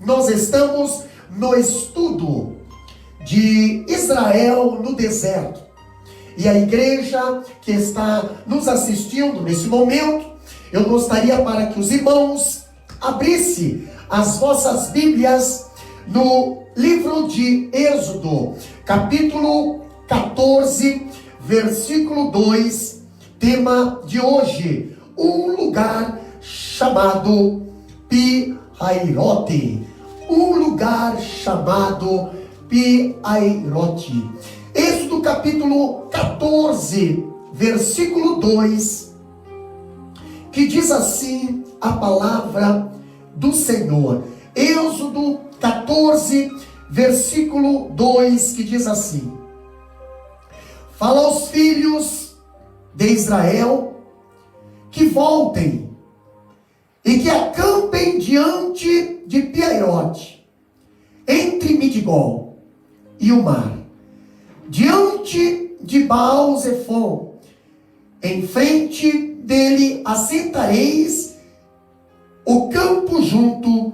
nós estamos no estudo de Israel no deserto. E a igreja que está nos assistindo nesse momento, eu gostaria para que os irmãos abrissem as vossas Bíblias no livro de Êxodo, capítulo 14, versículo 2, tema de hoje, um lugar chamado Pi-Hairote. Um lugar chamado Pi-Hairote. Êxodo capítulo 14, versículo 2, que diz assim a palavra do Senhor. Êxodo 14, versículo 2, que diz assim: fala aos filhos de Israel que voltem e que acampem diante de Pi-Hairote, entre Midigol e o mar, diante de Baal-Zephon, em frente dele assentareis o campo junto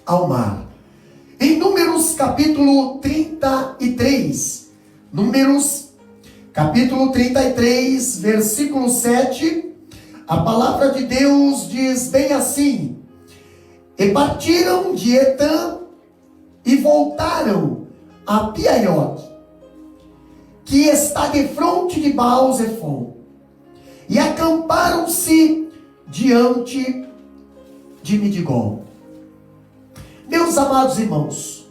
ao mar. Em Números capítulo 33, Números capítulo 33, versículo 7, a palavra de Deus diz bem assim: e partiram de Etã e voltaram a Pi-Hairote, que está defronte de Baal-Zephon, e acamparam-se diante de Midigol. Meus amados irmãos,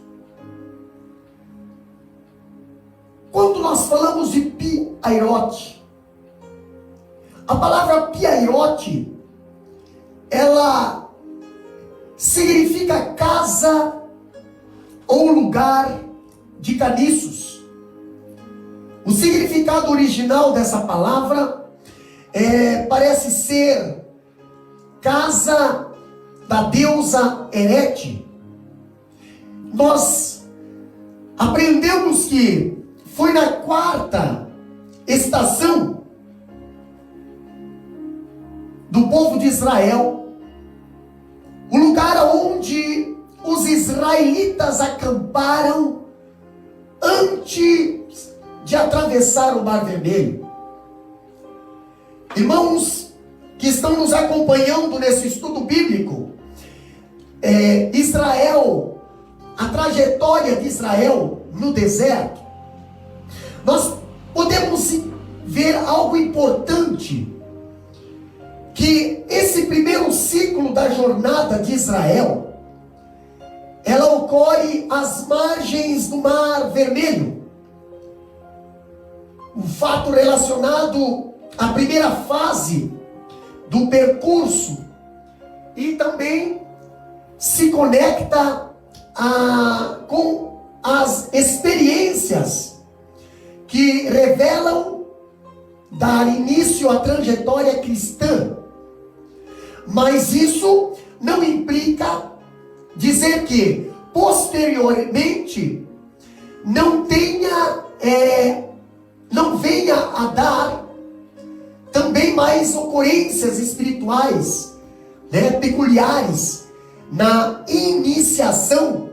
quando nós falamos de Pi-Hairote, a palavra Pi-Hairote, ela significa casa ou lugar de caniços. O significado original dessa palavra parece ser casa da deusa Herete. Nós aprendemos que foi na quarta estação do povo de Israel, o lugar onde os israelitas acamparam antes de atravessar o Mar Vermelho. Irmãos que estão nos acompanhando nesse estudo bíblico, Israel, a trajetória de Israel no deserto, nós podemos ver algo importante, que esse primeiro ciclo da jornada de Israel, ela ocorre às margens do Mar Vermelho. Um fato relacionado à primeira fase do percurso, e também se conecta com as experiências que revelam dar início à trajetória cristã. Mas isso não implica dizer que posteriormente não venha a dar também mais ocorrências espirituais, peculiares na iniciação.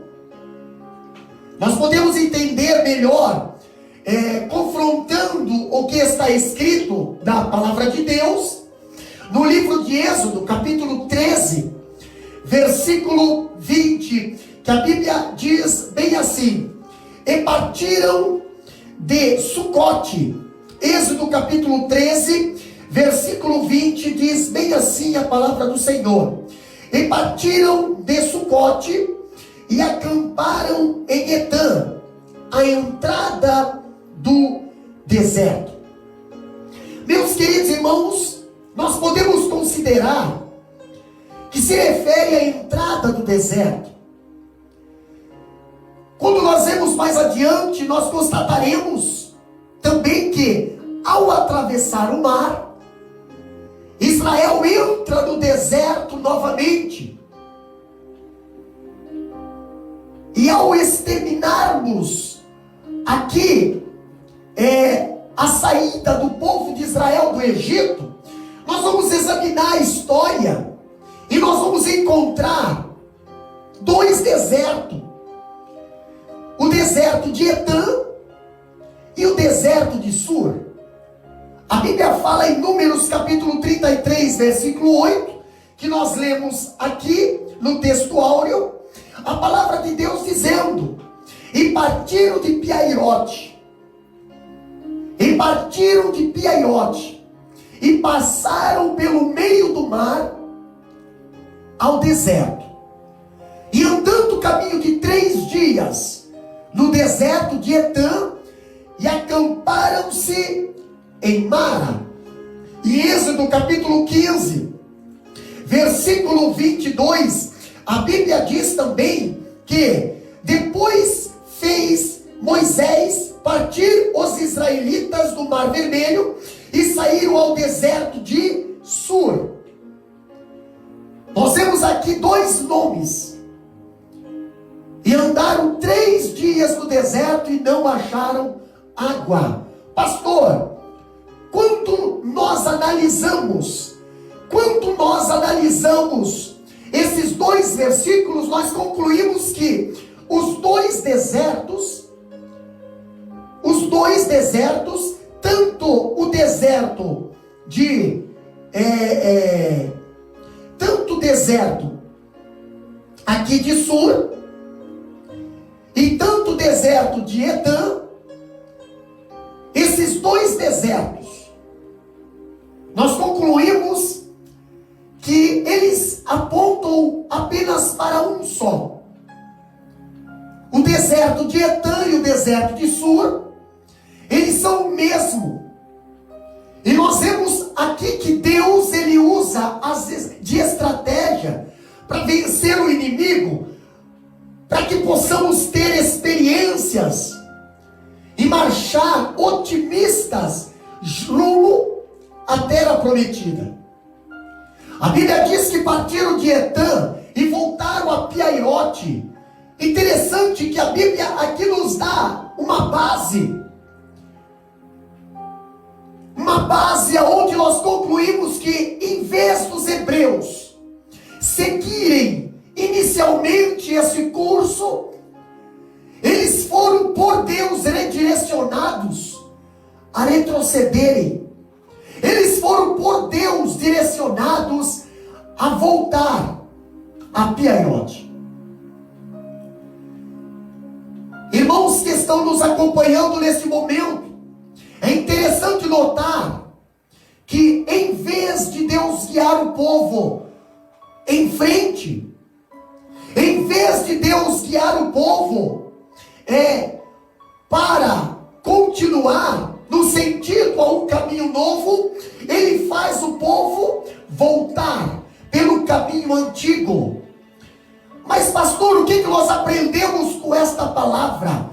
Nós podemos entender melhor confrontando o que está escrito na palavra de Deus no livro de Êxodo, capítulo 13, versículo 20, que a Bíblia diz bem assim: e partiram de Sucote. Êxodo capítulo 13, versículo 20, diz bem assim a palavra do Senhor: e partiram de Sucote e acamparam em Etã, a entrada do deserto. Meus queridos irmãos, nós podemos considerar que se refere à entrada do deserto. Quando nós vemos mais adiante, nós constataremos também que, ao atravessar o mar, Israel entra no deserto novamente. E ao exterminarmos aqui a saída do povo de Israel do Egito, nós vamos examinar a história e nós vamos encontrar dois dois desertos. O deserto de Etã e o deserto de Sur. A Bíblia fala em Números capítulo 33, versículo 8, que nós lemos aqui no texto áureo, a palavra de Deus dizendo: e partiram de Piairote, e passaram pelo meio do mar ao deserto, e andando o caminho de 3 dias no deserto de Etã, e acamparam-se em Mara. E Êxodo capítulo 15, versículo 22, a Bíblia diz também que depois fez Moisés partir os israelitas do Mar Vermelho e saíram ao deserto de Sur. Nós temos aqui 2 nomes. E andaram 3 dias no deserto e não acharam água. Pastor, quando nós analisamos esses 2 versículos, nós concluímos que os dois desertos, tanto o deserto aqui de Sur, e tanto o deserto de Etã, esses 2 desertos, nós concluímos que eles apontam apenas para um só. O deserto de Etã e o deserto de Sur, eles são o mesmo. E nós vemos aqui que Deus, ele usa às vezes de estratégia para vencer o inimigo, para que possamos ter experiências e marchar otimistas rumo à terra prometida. A Bíblia diz que partiram de Etã e voltaram a Piairote. Interessante que a Bíblia aqui nos dá uma base onde nós concluímos que, em vez dos hebreus seguirem inicialmente esse curso, eles foram por Deus redirecionados a retrocederem. Eles foram por Deus direcionados a voltar a Piairote. Irmãos que estão nos acompanhando nesse momento, é interessante notar que, em vez de Deus guiar o povo em frente, em vez de Deus guiar o povo para continuar no sentido a um caminho novo, ele faz o povo voltar pelo caminho antigo. Mas pastor, o que nós aprendemos com esta palavra?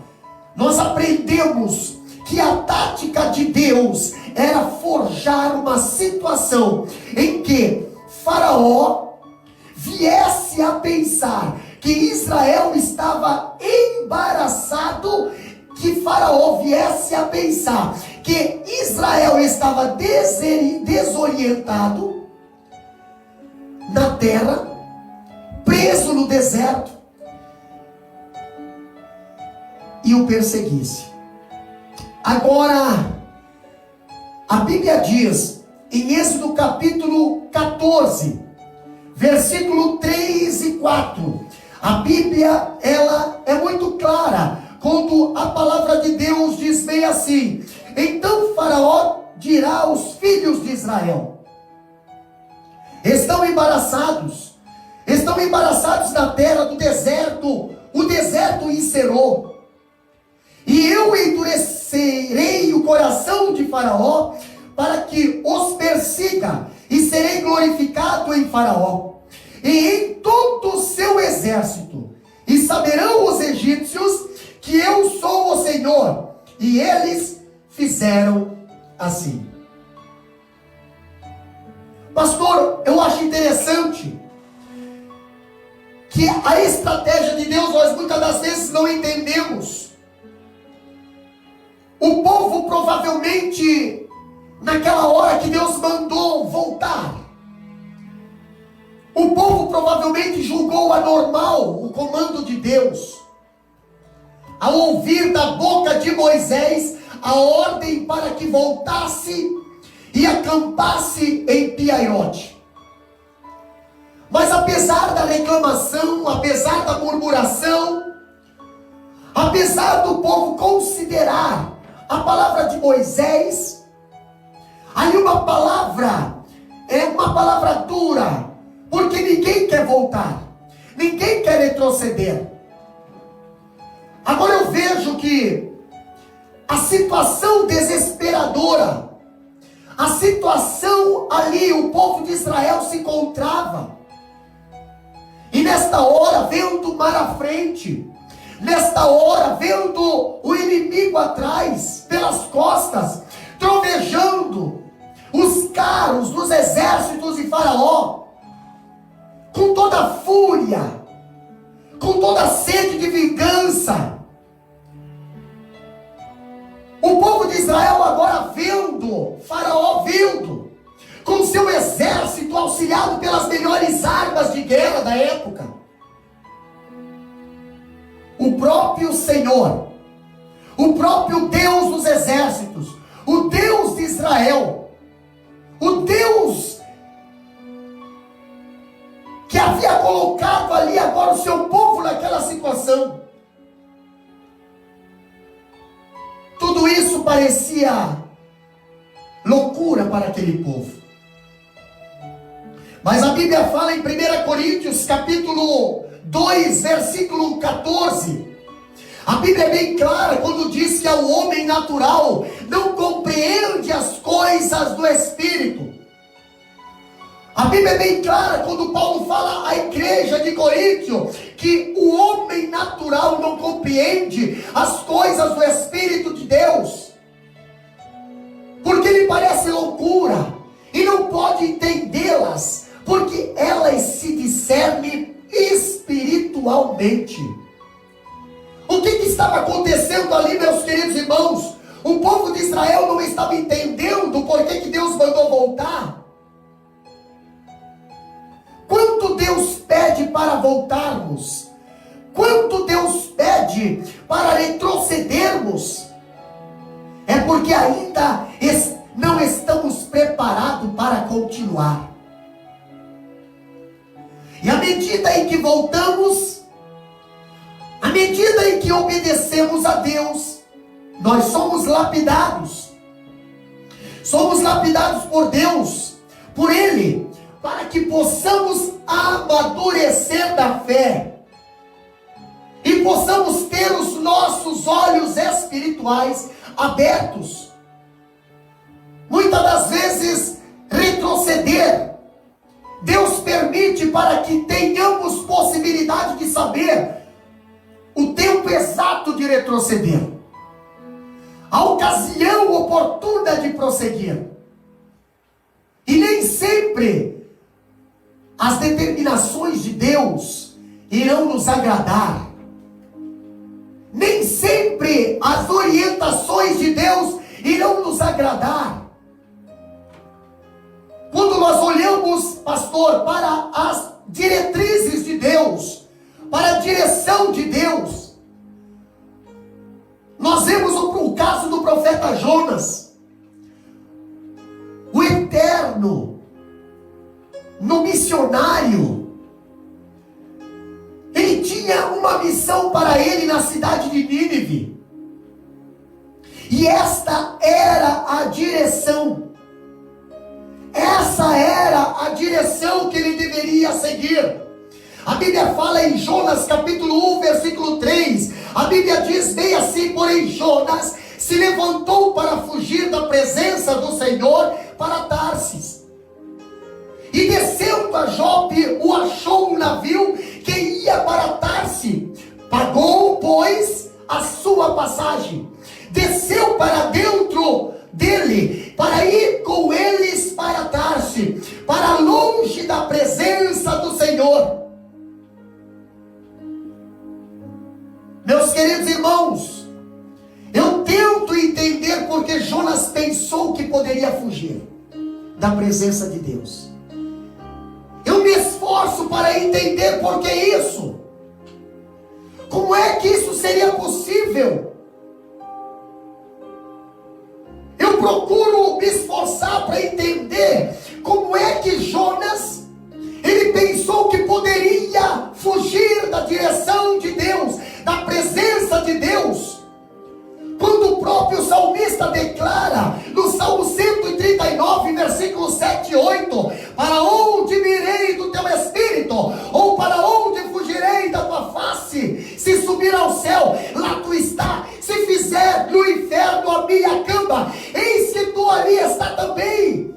Nós aprendemos que a tática de Deus era forjar uma situação em que Faraó viesse a pensar que Israel estava embaraçado, que Faraó viesse a pensar que Israel estava desorientado na terra, preso no deserto, e o perseguisse. Agora, a Bíblia diz em Êxodo capítulo 14, versículo 3 e 4, a Bíblia, ela é muito clara, quando a palavra de Deus diz bem assim: então Faraó dirá aos filhos de Israel: estão embaraçados na terra do deserto, o deserto encerrou, e eu endurecerei o coração de Faraó, para que os persiga, e serei glorificado em Faraó, e em todo o seu exército, e saberão os egípcios que eu sou o Senhor. E eles fizeram assim. Pastor, eu acho interessante que a estratégia de Deus nós muitas das vezes não entendemos. O povo naquela hora que Deus mandou voltar, O povo provavelmente julgou anormal o comando de Deus, ao ouvir da boca de Moisés a ordem para que voltasse e acampasse em Piairote. Mas apesar da reclamação, apesar da murmuração, apesar do povo considerar a palavra de Moisés, aí uma palavra dura, porque ninguém quer voltar, ninguém quer retroceder. Agora eu vejo que a situação desesperadora, a situação ali, o povo de Israel se encontrava, e nesta hora, vendo o mar à frente, nesta hora, vendo o inimigo atrás, pelas costas, trovejando os carros dos exércitos de Faraó, com toda a fúria, com toda a sede de vingança. O povo de Israel agora vendo Faraó vindo, com seu exército auxiliado pelas melhores armas de guerra da época. O próprio Senhor, o próprio Deus dos exércitos, o Deus de Israel, o Deus que havia colocado ali agora o seu povo naquela situação. Tudo isso parecia loucura para aquele povo. Mas a Bíblia fala em 1 Coríntios capítulo 2, versículo 14. A Bíblia é bem clara quando diz que o homem natural não compreende as coisas do Espírito. A Bíblia é bem clara quando Paulo fala à igreja de Coríntio que o homem natural não compreende as coisas do Espírito de Deus, porque lhe parece loucura e não pode entendê-las, porque elas se discernem espiritualmente. O que estava acontecendo ali, meus queridos irmãos? O povo de Israel não estava entendendo por que Deus mandou voltar. Quanto Deus pede para voltarmos? Quanto Deus pede para retrocedermos? É porque ainda não estamos preparados para continuar. E à medida em que voltamos, à medida em que obedecemos a Deus, nós somos lapidados. Somos lapidados por Deus, por Ele, para que possamos amadurecer na fé e possamos ter os nossos olhos espirituais abertos. Muitas das vezes retroceder, Deus permite para que tenhamos possibilidade de saber o tempo exato de retroceder, a ocasião oportuna de prosseguir. E nem sempre as determinações de Deus irão nos agradar. Nem sempre as orientações de Deus irão nos agradar. Quando nós olhamos, pastor, para as diretrizes de Deus, para a direção de Deus, nós vemos o caso do profeta Jonas, o eterno, no missionário. Ele tinha uma missão para ele na cidade de Nínive, e esta era a direção, essa era a direção que ele deveria seguir. A Bíblia fala em Jonas capítulo 1, versículo 3, a Bíblia diz bem assim: porém Jonas se levantou para fugir da presença do Senhor para Tarsis, e descendo a Jope, o achou um navio que ia para Tarsis. Pagou, pois, a sua passagem, desceu para dentro dele, para ir com eles para Tarsis, para longe da presença do Senhor. Meus queridos irmãos, eu tento entender porque Jonas pensou que poderia fugir da presença de Deus. Eu me esforço esforço para entender por que isso. Como é que isso seria possível? Eu procuro me esforçar para entender como é que Jonas, ele pensou que poderia fugir da direção de Deus, da presença de Deus, quando o próprio salmista declara no Salmo 139, versículos 7 e 8: para onde me irei do teu espírito? Ou para onde fugirei da tua face? Se subir ao céu, lá tu está. Se fizer no inferno a minha cama, eis que tu ali está também.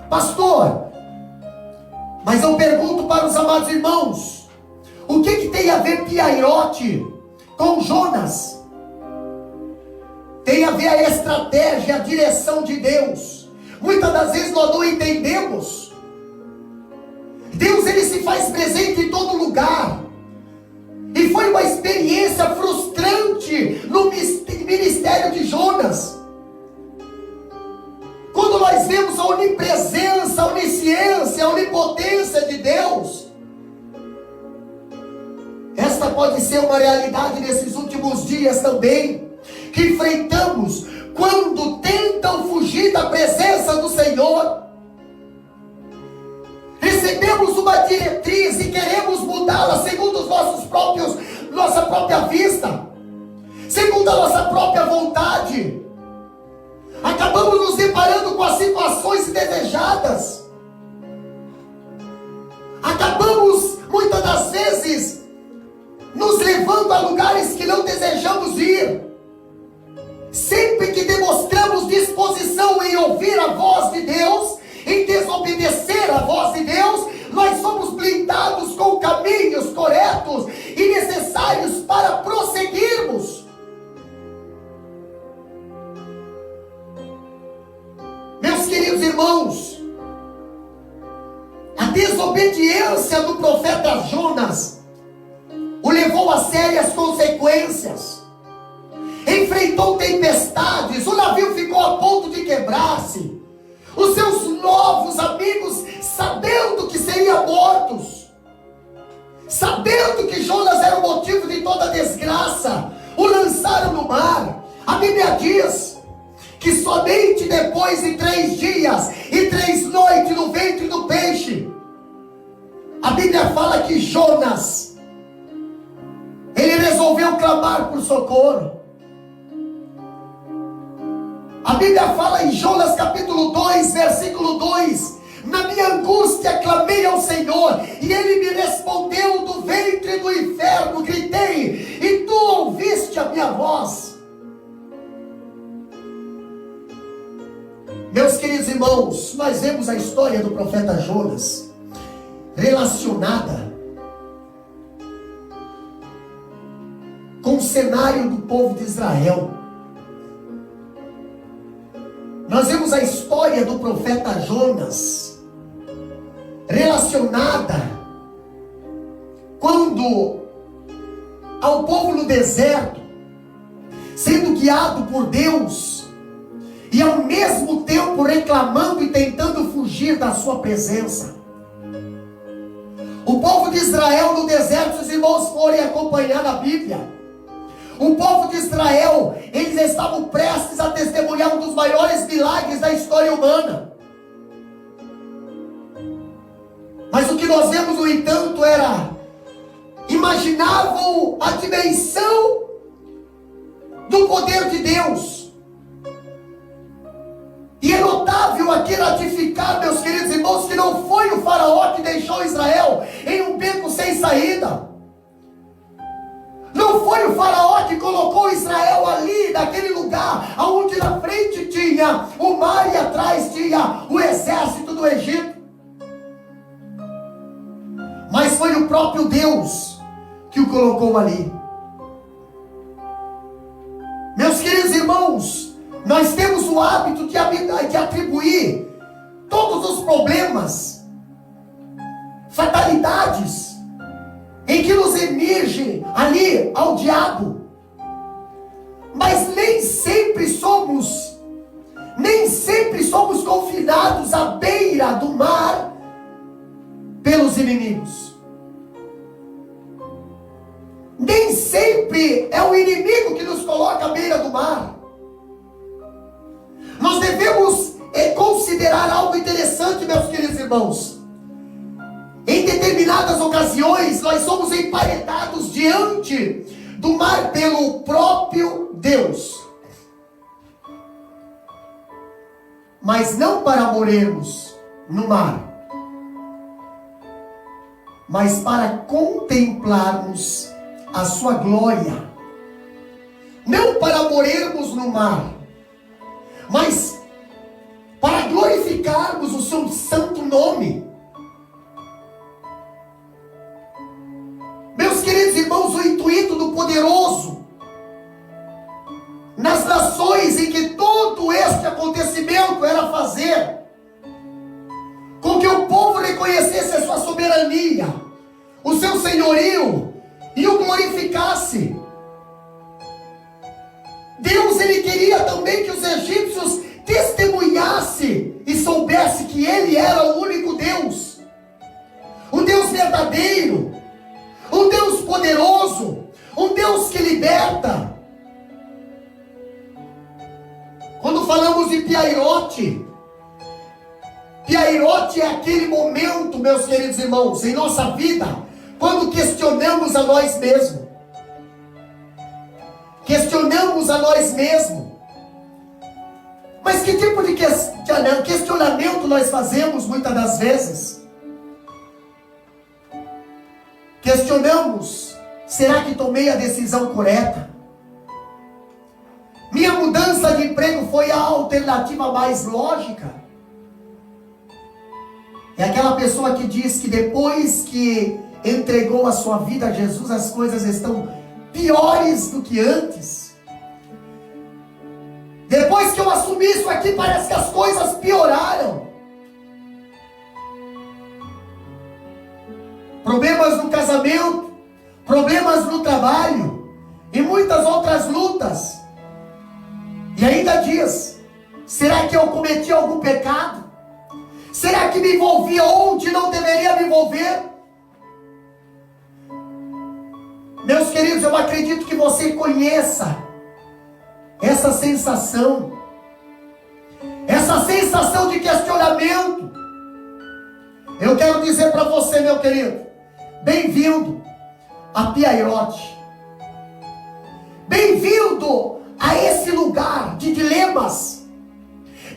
Pastor, mas eu pergunto para os amados irmãos, o que tem a ver Piairote com Jonas? Tem a ver a estratégia, a direção de Deus. Muitas das vezes nós não entendemos. Deus, ele se faz presente em todo lugar. E foi uma experiência frustrante no ministério de Jonas. Quando nós vemos a onipresença, a onisciência, a onipotência de Deus, esta pode ser uma realidade nesses últimos dias também, que enfrentamos quando tentam fugir da presença do Senhor. Recebemos uma diretriz e queremos mudá-la segundo os nossa própria vista, segundo a nossa própria vontade. Acabamos nos deparando com as situações indesejadas. Acabamos, muitas das vezes, nos levando a lugares que não desejamos ir. Sempre que demonstramos disposição em ouvir a voz de Deus, em desobedecer a voz de Deus, nós somos blindados com caminhos corretos e necessários para prosseguirmos. Meus queridos irmãos, a desobediência do profeta Jonas o levou a sérias consequências. Enfrentou tempestades, o navio ficou a ponto de quebrar-se. Os seus novos amigos, sabendo que seriam mortos, sabendo que Jonas era o motivo de toda a desgraça, o lançaram no mar. A Bíblia diz que somente depois de 3 dias e 3 noites no ventre do peixe, a Bíblia fala que Jonas, ele resolveu clamar por socorro. A Bíblia fala em Jonas capítulo 2, versículo 2: na minha angústia clamei ao Senhor, e Ele me respondeu do ventre do inferno, gritei, e Tu ouviste a minha voz. Meus queridos irmãos, nós vemos a história do profeta Jonas relacionada com o cenário do povo de Israel. Nós vemos a história do profeta Jonas relacionada quando ao povo no deserto, sendo guiado por Deus e ao mesmo tempo reclamando e tentando fugir da sua presença. O povo de Israel no deserto, se os irmãos forem acompanhar a Bíblia, o povo de Israel, eles estavam prestes a testemunhar um dos maiores milagres da história humana. Mas o que nós vemos, no entanto, imaginavam a dimensão do poder de Deus. E é notável aqui ratificar, meus queridos irmãos, que não foi o faraó que deixou Israel em um beco sem saída. Não foi o faraó que colocou Israel ali, naquele lugar, onde na frente tinha o mar e atrás tinha o exército do Egito. Mas foi o próprio Deus que o colocou ali. Meus queridos irmãos, nós temos o hábito de atribuir todos os problemas, fatalidades, em que nos emerge ali ao diabo. Mas nem sempre somos confinados à beira beira do mar pelos inimigos. Nem sempre é o inimigo que nos coloca à beira do mar. Nós devemos considerar algo interessante, meus queridos irmãos. Em determinadas ocasiões, nós somos emparedados diante do mar pelo próprio Deus. Mas não para morrermos no mar, mas para contemplarmos a sua glória. Não para morrermos no mar, mas para glorificarmos o seu santo nome. Meus queridos irmãos, o intuito do poderoso, nas nações em que todo este acontecimento era fazer com que o povo reconhecesse a sua soberania, o seu senhorio, e o glorificasse. Deus, ele queria também que os egípcios testemunhassem e soubessem que ele era o único Deus, um Deus verdadeiro, um Deus poderoso, um Deus que liberta. Quando falamos de Piairote, Piairote é aquele momento, meus queridos irmãos, em nossa vida, quando questionamos a nós mesmos. Questionamos a nós mesmos. Mas que tipo de questionamento nós fazemos muitas das vezes? Questionamos: será que tomei a decisão correta? Minha mudança de emprego foi a alternativa mais lógica? É aquela pessoa que diz que depois que entregou a sua vida a Jesus, as coisas estão piores do que antes. Depois que eu assumi isso aqui, parece que as coisas pioraram. Problemas no casamento, problemas no trabalho e muitas outras lutas. E ainda diz: será que eu cometi algum pecado? Será que me envolvi onde não deveria me envolver? Meus queridos, eu acredito que você conheça essa sensação de questionamento. Eu quero dizer para você, meu querido, bem-vindo a Piairote. Bem-vindo a esse lugar de dilemas.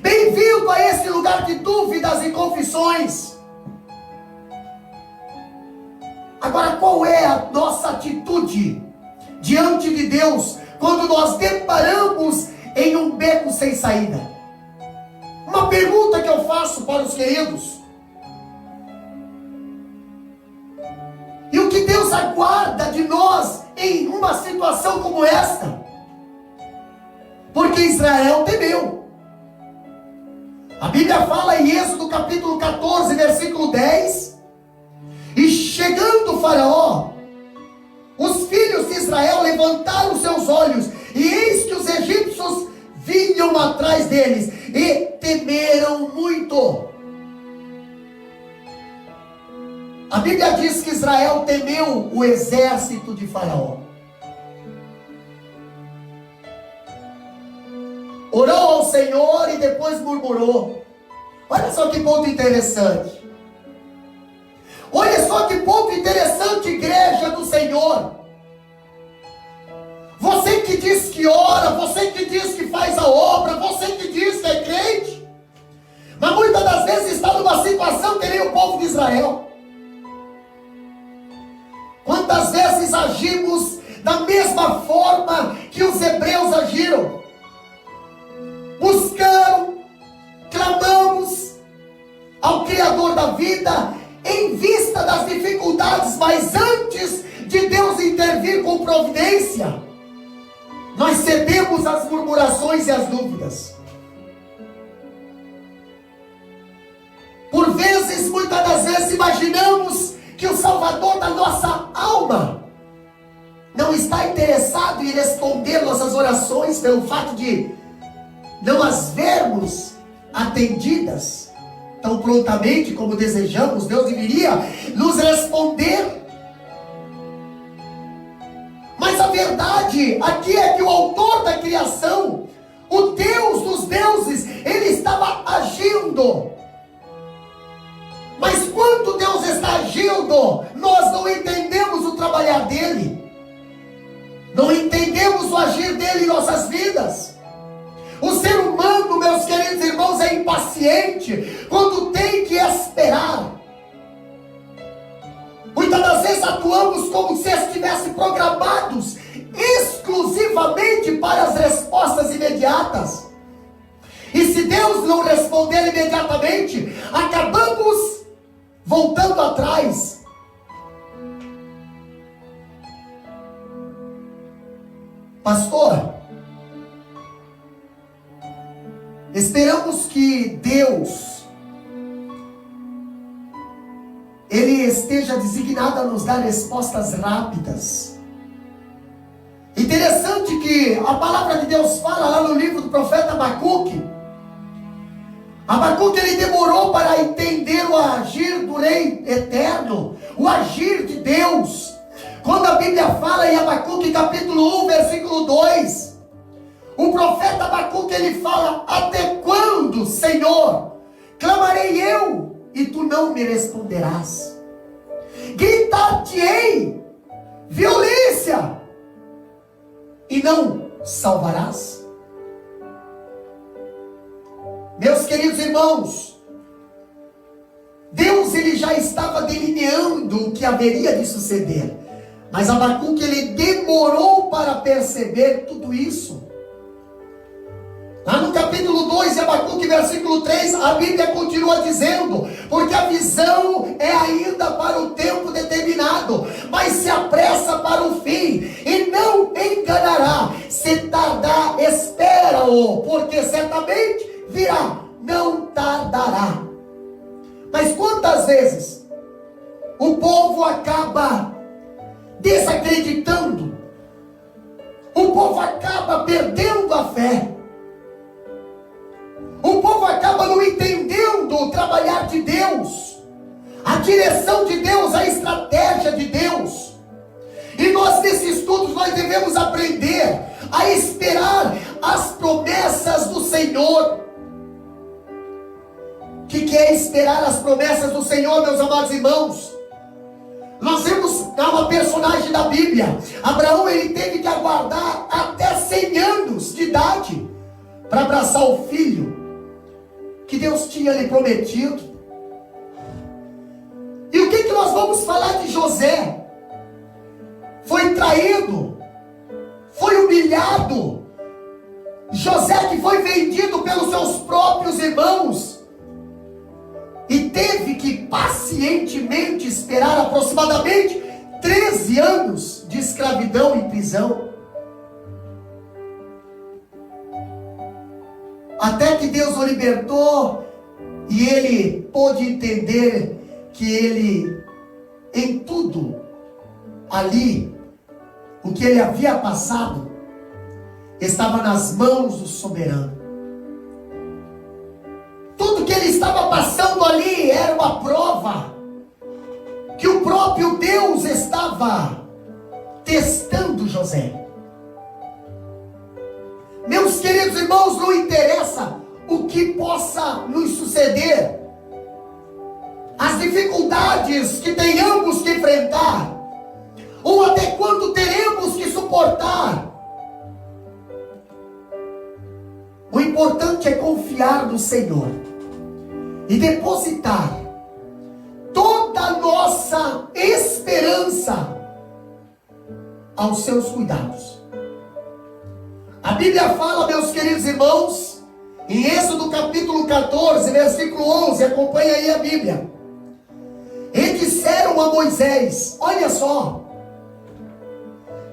Bem-vindo a esse lugar de dúvidas e confissões. Agora, qual é a nossa atitude diante de Deus quando nós deparamos em um beco sem saída? Uma pergunta que eu faço para os queridos: e o que Deus aguarda de nós em uma situação como esta? Porque Israel temeu. A Bíblia fala em Êxodo capítulo 14, versículo 10: e chegando o Faraó, os filhos de Israel levantaram seus olhos, e eis que os egípcios vinham atrás deles, e temeram muito. A Bíblia diz que Israel temeu o exército de Faraó. Orou ao Senhor e depois murmurou. Olha só que ponto interessante. Olha só que ponto interessante, igreja do Senhor. Você que diz que ora, você que diz que faz a obra, você que diz que é crente, mas muitas das vezes está numa situação que nem o povo de Israel. Quantas vezes agimos da mesma forma que os hebreus agiram? Buscaram, clamamos ao Criador da vida em vista das dificuldades, mas antes de Deus intervir com providência, nós cedemos às murmurações e às dúvidas. Por vezes, muitas das vezes, imaginamos que o Salvador da nossa alma não está interessado em responder nossas orações pelo fato de não as vermos atendidas. tão prontamente como desejamos, Deus deveria nos responder. Mas a verdade aqui é que o autor da criação, o Deus dos deuses, ele estava agindo. Mas quando Deus está agindo, nós não entendemos o trabalhar dele. Não entendemos o agir dele em nossas vidas. O ser humano, meus queridos irmãos, é impaciente quando tem que esperar. Muitas das vezes atuamos como se estivessem programados exclusivamente para as respostas imediatas. E se Deus não responder imediatamente, acabamos voltando atrás. Pastor, esperamos que Deus Ele esteja designado a nos dar respostas rápidas. Interessante que a palavra de Deus fala lá no livro do profeta Abacuque. Abacuque, ele demorou para entender o agir do Rei Eterno, o agir de Deus. Quando a Bíblia fala em Abacuque capítulo 1, versículo 2, o profeta Abacuque, ele fala: até quando, Senhor, clamarei eu e tu não me responderás? Gritar-te-ei violência e não salvarás? Meus queridos irmãos, Deus, ele já estava delineando o que haveria de suceder, mas Abacuque, ele demorou para perceber tudo isso. Lá no capítulo 2 de Abacuque, versículo 3, a Bíblia continua dizendo: porque a visão é ainda para o tempo determinado, mas se apressa para o fim, e não enganará. Se tardar, espera-o, porque certamente virá, não tardará. Mas quantas vezes o povo acaba desacreditando, o povo acaba perdendo a fé, o povo acaba não entendendo o trabalhar de Deus, a direção de Deus, a estratégia de Deus. E nós, nesse estudo, nós devemos aprender a esperar as promessas do Senhor. O que é esperar as promessas do Senhor, meus amados irmãos? Nós vemos uma personagem da Bíblia. Abraão, ele teve que aguardar até 100 anos de idade para abraçar o filho que Deus tinha lhe prometido. E o que nós vamos falar de José? Foi traído, foi humilhado. José, que foi vendido pelos seus próprios irmãos, e teve que pacientemente esperar aproximadamente 13 anos de escravidão e prisão, até que Deus o libertou e ele pôde entender que ele, em tudo ali, o que ele havia passado estava nas mãos do soberano. Tudo que ele estava passando ali era uma prova que o próprio Deus estava testando José. Meus queridos irmãos, não interessa o que possa nos suceder, as dificuldades que tenhamos que enfrentar, ou até quando teremos que suportar. O importante é confiar no Senhor e depositar toda a nossa esperança aos seus cuidados. A Bíblia fala, meus queridos irmãos, em Êxodo capítulo 14, versículo 11, acompanha aí a Bíblia. E disseram a Moisés: olha só,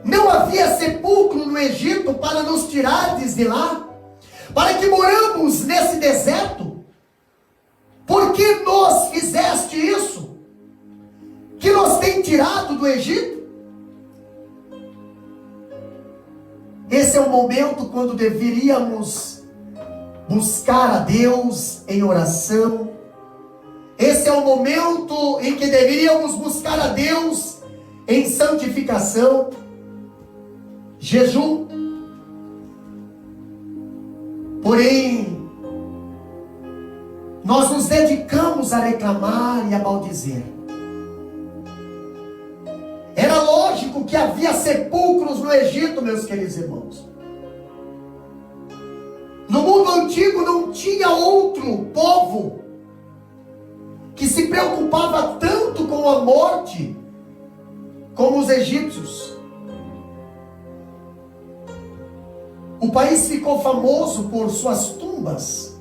não havia sepulcro no Egito para nos tirardes de lá, para que moramos nesse deserto? Por que nos fizeste isso, que nos tem tirado do Egito? Esse é o momento quando deveríamos buscar a Deus em oração, esse é o momento em que deveríamos buscar a Deus em santificação, jejum. Porém, nós nos dedicamos a reclamar e a maldizer. Era lógico que havia sepulcros no Egito, meus queridos irmãos. No mundo antigo não tinha outro povo que se preocupava tanto com a morte como os egípcios. O país ficou famoso por suas tumbas.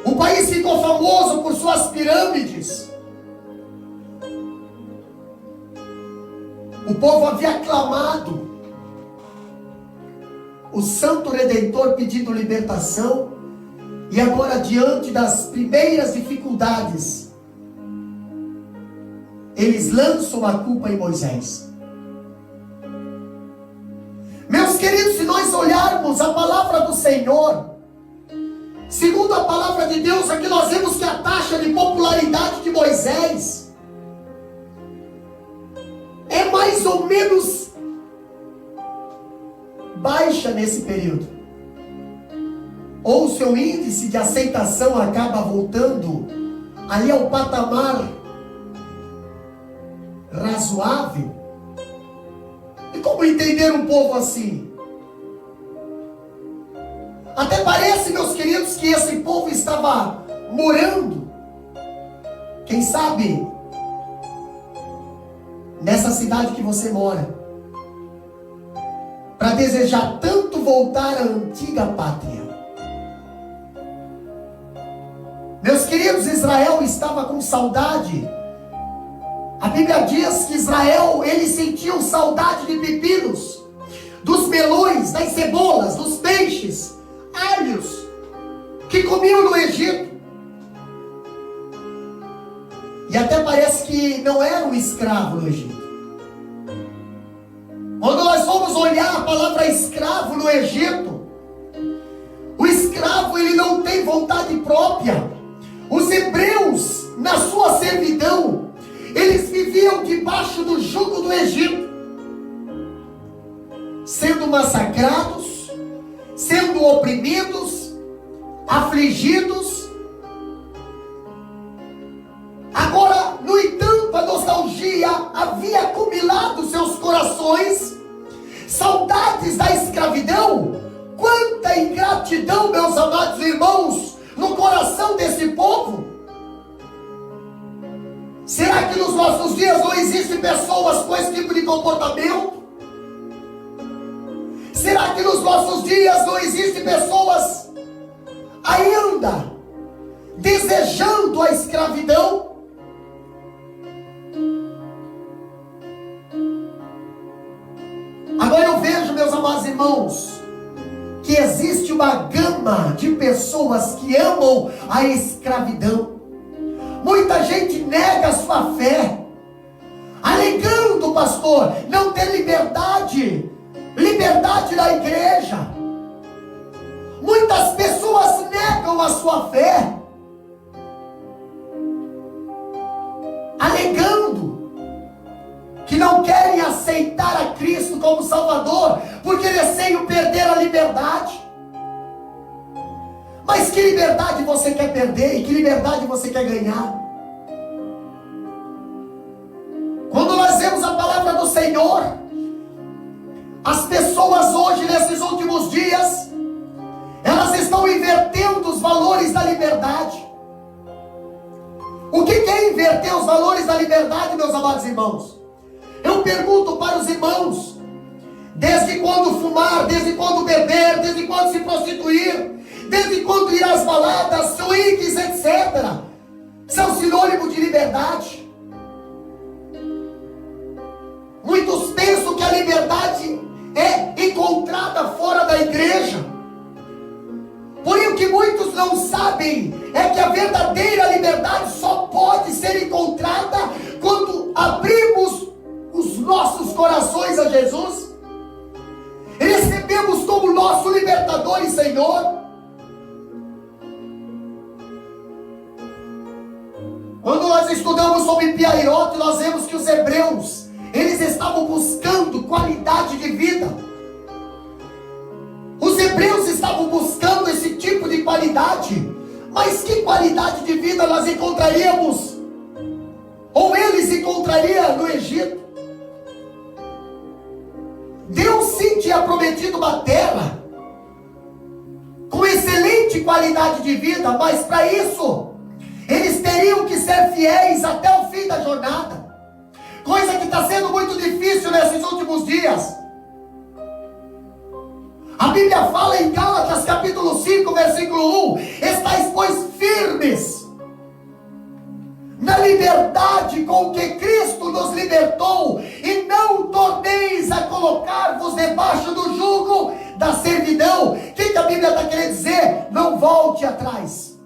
O país ficou famoso por suas pirâmides. O povo havia clamado, o Santo Redentor pedindo libertação, e agora, diante das primeiras dificuldades, eles lançam a culpa em Moisés. Meus queridos, se nós olharmos a palavra do Senhor, segundo a palavra de Deus, aqui nós vemos que a taxa de popularidade de Moisés é mais ou menos baixa nesse período. Ou o seu índice de aceitação acaba voltando ali ao patamar razoável. E como entender um povo assim? Até parece, meus queridos, que esse povo estava morando, quem sabe, nessa cidade que você mora, para desejar tanto voltar à antiga pátria. Meus queridos, Israel estava com saudade. A Bíblia diz que Israel, eles sentiam saudade de pepinos, dos melões, das cebolas, dos peixes, alhos, que comiam no Egito. E até parece que não era um escravo no Egito. Quando nós vamos olhar a palavra escravo no Egito, o escravo, ele não tem vontade própria. Os hebreus, na sua servidão, eles viviam debaixo do jugo do Egito, sendo massacrados, sendo oprimidos, afligidos. Agora, no entanto, a nostalgia havia acumulado seus corações, saudades da escravidão. Quanta ingratidão, meus amados irmãos, no coração desse povo. Será que nos nossos dias não existem pessoas com esse tipo de comportamento? Será que nos nossos dias não existem pessoas ainda desejando a escravidão? Agora eu vejo, meus amados irmãos, que existe uma gama de pessoas que amam a escravidão. Muita gente nega a sua fé, alegando, pastor, não ter liberdade da igreja. Muitas pessoas negam a sua fé, alegando que não querem aceitar a Cristo como Salvador, porque receiam perder a liberdade. Mas que liberdade você quer perder e que liberdade você quer ganhar? Quando nós vemos a palavra do Senhor, as pessoas hoje, nesses últimos dias, elas estão invertendo os valores da liberdade. O que é inverter os valores da liberdade, meus amados irmãos? Eu pergunto para os irmãos: desde quando fumar, desde quando beber, desde quando se prostituir, desde quando ir às baladas, swings, etc., são sinônimo de liberdade? Muitos pensam que a liberdade é encontrada fora da igreja. Porém, o que muitos não sabem é que a verdadeira liberdade só pode ser encontrada quando abrimos os nossos corações a Jesus, recebemos como nosso libertador e Senhor. estudamos sobre Piairote, nós vemos que os hebreus, eles estavam buscando qualidade de vida. Os hebreus estavam buscando esse tipo de qualidade. Mas que qualidade de vida nós encontraríamos? Ou eles encontrariam no Egito? Deus sim tinha prometido uma terra com excelente qualidade de vida, mas para isso eles teriam que ser fiéis até o fim da jornada, coisa que está sendo muito difícil nesses últimos dias. A Bíblia fala em Gálatas capítulo 5, versículo 1: estáis, pois, firmes na liberdade com que Cristo nos libertou, e não torneis a colocar-vos debaixo do jugo da servidão. O que a Bíblia está querendo dizer? Não volte atrás.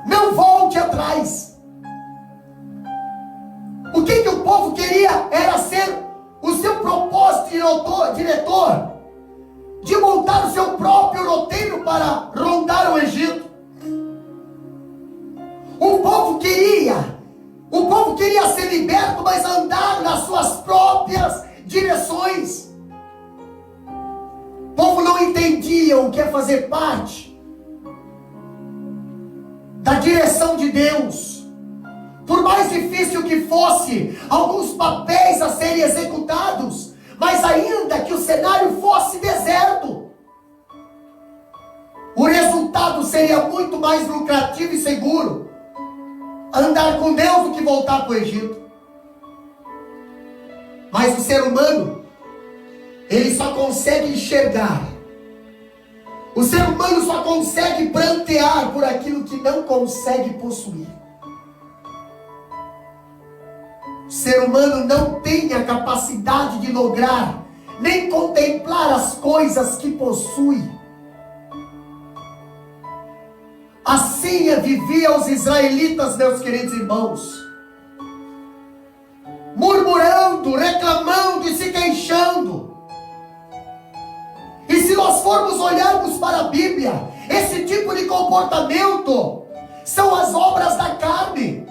Não volte atrás. O que o povo queria era ser o seu propósito diretor, de montar o seu próprio roteiro para rondar o Egito. O povo queria ser liberto, mas andar nas suas próprias direções. O povo não entendia o que é fazer parte da direção de Deus. Por mais difícil que fosse, alguns papéis a serem executados, mas ainda que o cenário fosse deserto, o resultado seria muito mais lucrativo e seguro andar com Deus do que voltar para o Egito. Mas o ser humano, ele só consegue enxergar, o ser humano só consegue prantear por aquilo que não consegue possuir. O ser humano não tem a capacidade de lograr, nem contemplar as coisas que possui. Assim viviam os israelitas, meus queridos irmãos, murmurando, reclamando e se queixando. E se nós formos olharmos para a Bíblia, esse tipo de comportamento são as obras da carne.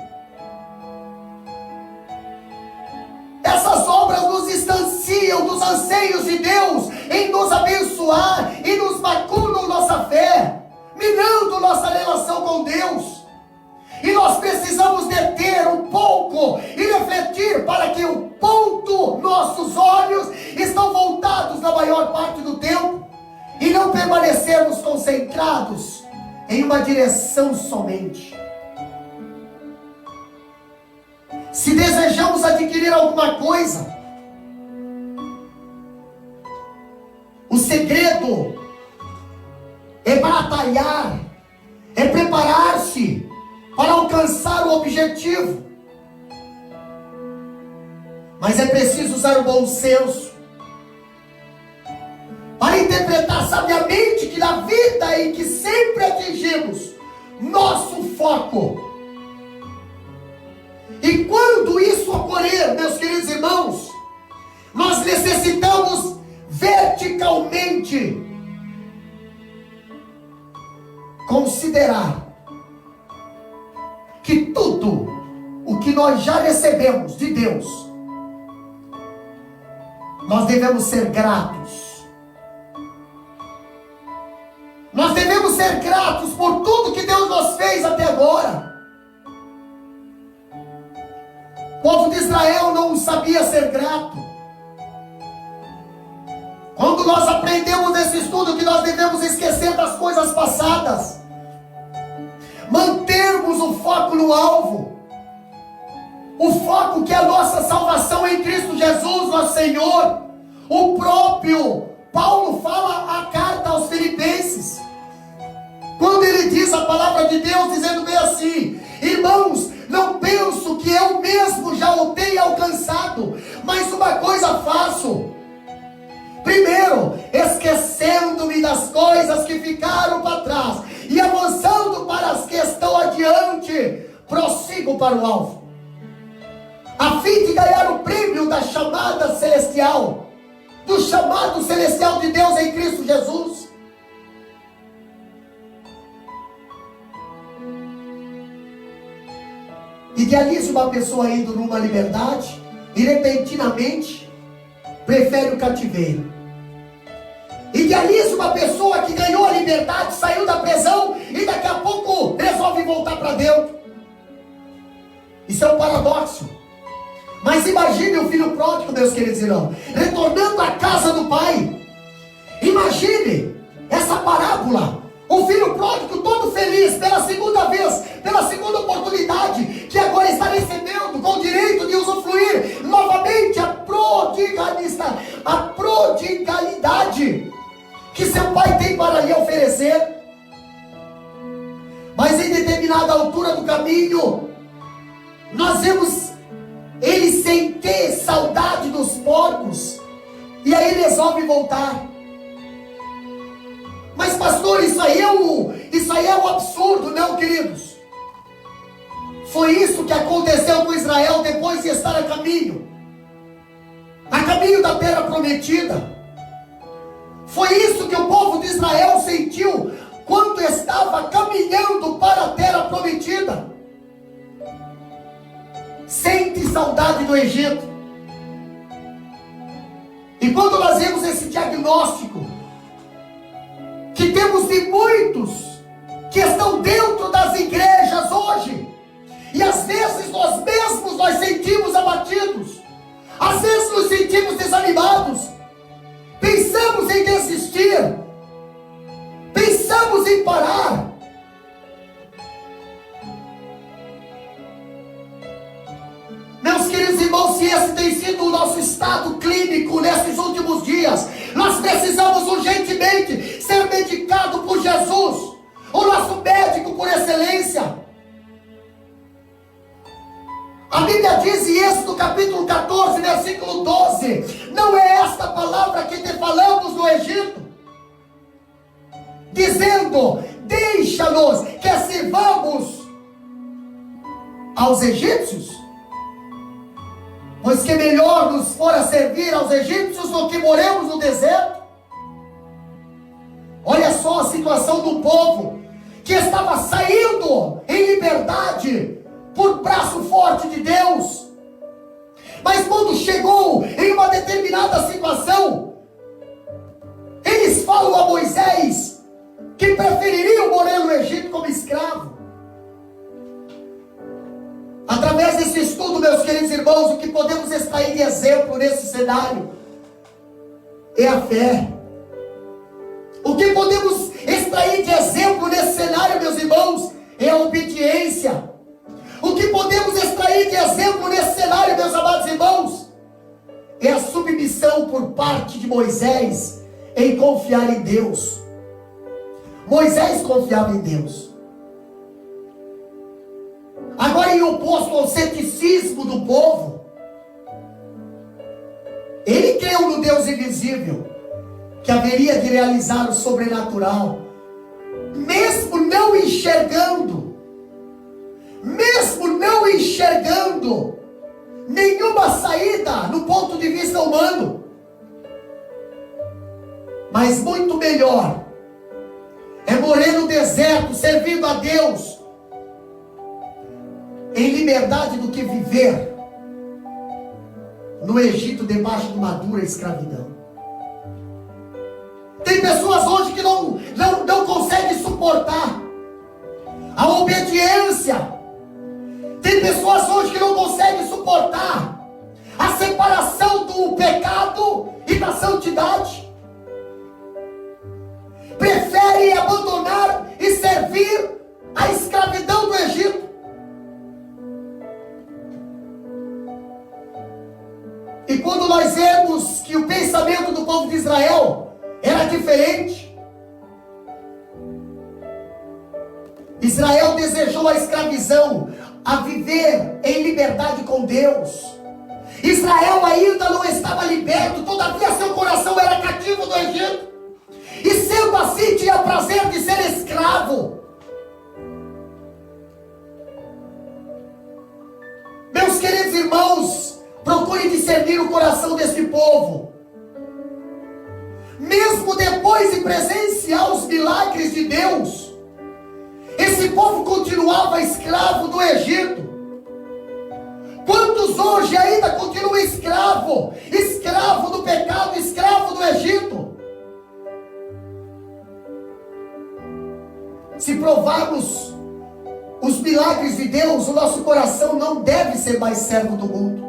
Essas obras nos distanciam dos anseios de Deus em nos abençoar e nos maculam nossa fé, minando nossa relação com Deus. E nós precisamos deter um pouco e refletir para que o ponto, nossos olhos estão voltados na maior parte do tempo, e não permanecermos concentrados em uma direção somente. Se desejamos adquirir alguma coisa, o segredo é batalhar, é preparar-se para alcançar o objetivo. Mas é preciso usar o bom senso para interpretar sabiamente que na vida em que sempre atingimos nosso foco, e quando isso ocorrer, meus queridos irmãos, nós necessitamos verticalmente considerar que tudo o que nós já recebemos de Deus, nós devemos ser gratos. Nós devemos ser gratos por tudo que Deus nos fez até agora. O povo de Israel não sabia ser grato. Quando nós aprendemos nesse estudo que nós devemos esquecer das coisas passadas, mantermos o foco no alvo, o foco que é a nossa salvação em Cristo Jesus, nosso Senhor. O próprio Paulo fala a carta aos Filipenses, quando ele diz a palavra de Deus, dizendo bem assim: irmãos, não penso que eu mesmo já o tenha alcançado, mas uma coisa faço. Primeiro, esquecendo-me das coisas que ficaram para trás e avançando para as que estão adiante, prossigo para o alvo, a fim de ganhar o prêmio da chamada celestial, do chamado celestial de Deus em Cristo Jesus. Idealize uma pessoa indo numa liberdade e repentinamente prefere o cativeiro. Idealize uma pessoa que ganhou a liberdade, saiu da prisão e daqui a pouco resolve voltar para dentro. Isso é um paradoxo. Mas imagine o filho pródigo, meus queridos irmãos, retornando à casa do pai. Imagine essa parábola. O filho pródigo todo feliz pela segunda vez, pela segunda oportunidade, que agora está recebendo com o direito de usufruir novamente a prodigalidade que seu pai tem para lhe oferecer. Mas em determinada altura do caminho, nós vemos ele sem ter saudade dos porcos, e aí ele resolve voltar. Mas pastor, isso aí é um absurdo, não, queridos? Foi isso que aconteceu com Israel depois de estar a caminho da terra prometida. Foi isso que o povo de Israel sentiu quando estava caminhando para a terra prometida. Sente saudade do Egito. E quando nós vemos esse diagnóstico que temos de muitos que estão dentro das igrejas hoje, e às vezes nós mesmos nós sentimos abatidos, às vezes nos sentimos desanimados, pensamos em desistir, pensamos em parar. Meus queridos irmãos, se esse tem sido o nosso estado clínico nesses últimos dias, nós precisamos urgentemente ser medicados por Jesus, o nosso médico por excelência. A Bíblia diz em Êxodo capítulo 14, versículo 12: não é esta palavra que te falamos no Egito, dizendo: deixa-nos que sirvamos aos egípcios? Pois que melhor nos fora servir aos egípcios do que moremos no deserto. Olha só a situação do povo que estava saindo em liberdade por braço forte de Deus. Mas quando chegou em uma determinada situação, eles falam a Moisés que prefeririam morrer no Egito como escravo. Através desse estudo, meus queridos irmãos, o que podemos extrair de exemplo nesse cenário é a fé. O que podemos extrair de exemplo nesse cenário, meus irmãos, é a obediência. O que podemos extrair de exemplo nesse cenário, meus amados irmãos, é a submissão por parte de Moisés em confiar em Deus. Moisés confiava em Deus. Agora, em oposto ao ceticismo do povo, ele creu no Deus invisível, que haveria de realizar o sobrenatural, mesmo não enxergando nenhuma saída no ponto de vista humano. Mas muito melhor é morrer no deserto servindo a Deus em liberdade do que viver no Egito debaixo de uma dura escravidão. Tem pessoas hoje que não conseguem suportar a obediência. Tem pessoas hoje que não conseguem suportar a separação do pecado e da santidade. Preferem abandonar e servir a escravidão do Egito. E quando nós vemos que o pensamento do povo de Israel era diferente, Israel desejou a escravidão, a viver em liberdade com Deus. Israel ainda não estava liberto, todavia seu coração era cativo do Egito, e sendo assim tinha prazer de ser escravo. Meus queridos irmãos, procure discernir o coração desse povo. Mesmo depois de presenciar os milagres de Deus, esse povo continuava escravo do Egito. Muitos hoje ainda continuam escravo do pecado, escravo do Egito. Se provarmos os milagres de Deus, o nosso coração não deve ser mais servo do mundo.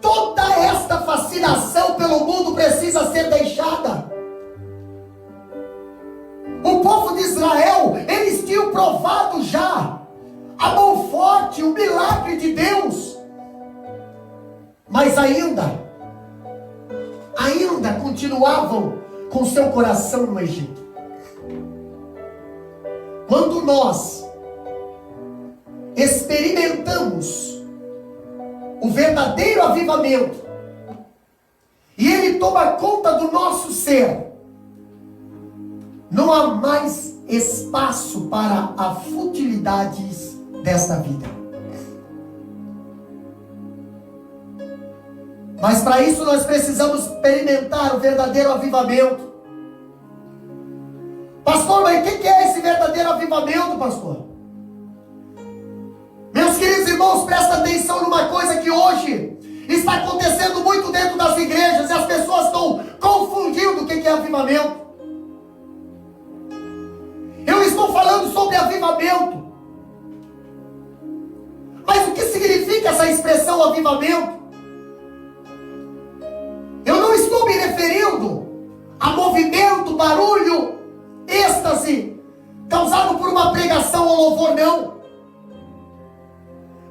Toda esta fascinação pelo mundo precisa ser deixada. O povo de Israel, eles tinham provado já a mão forte, o milagre de Deus, mas ainda continuavam com seu coração no Egito. Quando nós experimentamos o verdadeiro avivamento e ele toma conta do nosso ser, não há mais espaço para a futilidades desta vida. Mas para isso nós precisamos experimentar o verdadeiro avivamento. Pastor, mas o que é esse verdadeiro avivamento, pastor? Meus queridos irmãos, presta atenção numa coisa que hoje está acontecendo muito dentro das igrejas, e as pessoas estão confundindo o que é avivamento. Eu estou falando sobre avivamento. Mas o que significa essa expressão avivamento? Eu não estou me referindo a movimento, barulho, êxtase causado por uma pregação ou louvor, não.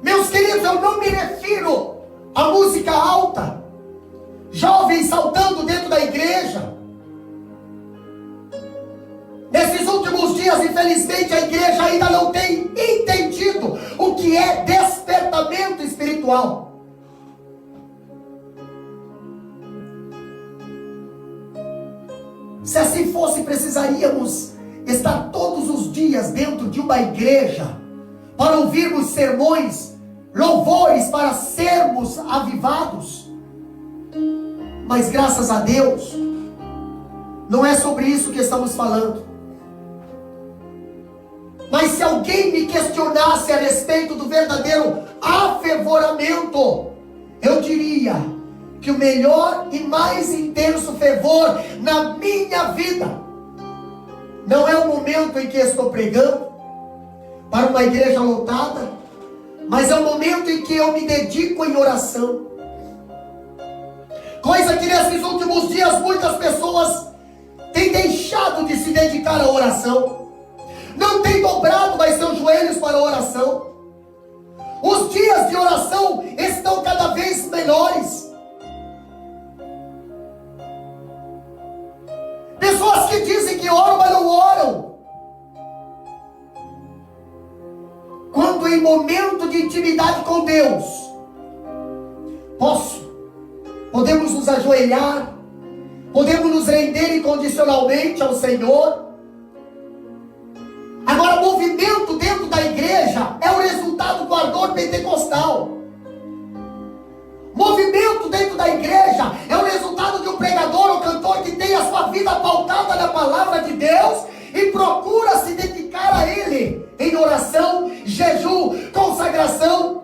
Meus queridos, eu não me refiro a música alta, jovens saltando dentro da igreja. Nesses últimos dias, infelizmente, a igreja ainda não tem entendido o que é despertamento espiritual. Se assim fosse, precisaríamos estar todos os dias dentro de uma igreja para ouvirmos sermões, louvores, para sermos avivados. Mas graças a Deus, não é sobre isso que estamos falando. Mas se alguém me questionasse a respeito do verdadeiro afervoramento, eu diria que o melhor e mais intenso fervor na minha vida não é o momento em que estou pregando para uma igreja lotada, mas é o momento em que eu me dedico em oração. Coisa que nesses últimos dias muitas pessoas têm deixado de se dedicar à oração. Não têm dobrado mais seus joelhos para a oração. Os dias de oração estão cada vez menores. Pessoas que dizem que oram, mas não oram. Quando em momento de intimidade com Deus, podemos nos ajoelhar, podemos nos render incondicionalmente ao Senhor. Agora, movimento dentro da igreja é o resultado do ardor pentecostal. Movimento dentro da igreja é o resultado de um pregador ou cantor que tem a sua vida pautada na palavra de Deus e procura se dedicar a Ele em oração, jejum, consagração.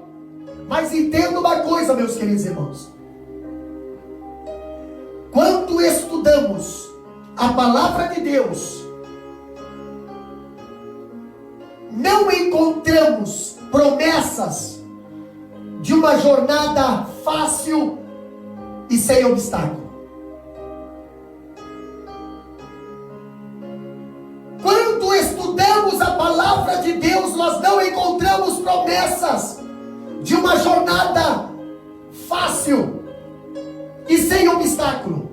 Mas entenda uma coisa, meus queridos irmãos. Quando estudamos a palavra de Deus, não encontramos promessas de uma jornada fácil e sem obstáculo. Quando estudamos a palavra de Deus, nós não encontramos promessas de uma jornada fácil e sem obstáculo.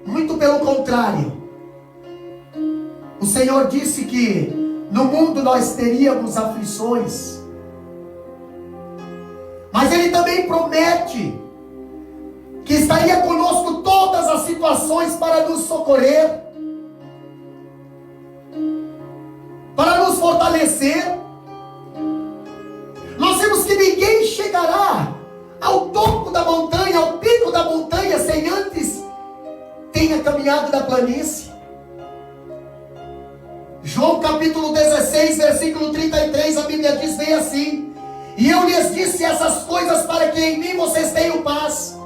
Muito pelo contrário. O Senhor disse que no mundo nós teríamos aflições, mas Ele também promete que estaria conosco todas as situações para nos socorrer, para nos fortalecer. Nós vemos que ninguém chegará ao topo da montanha, ao pico da montanha, sem antes tenha caminhado da planície. João capítulo 16, versículo 33, a Bíblia diz bem assim: e eu lhes disse essas coisas para que em mim vocês tenham paz.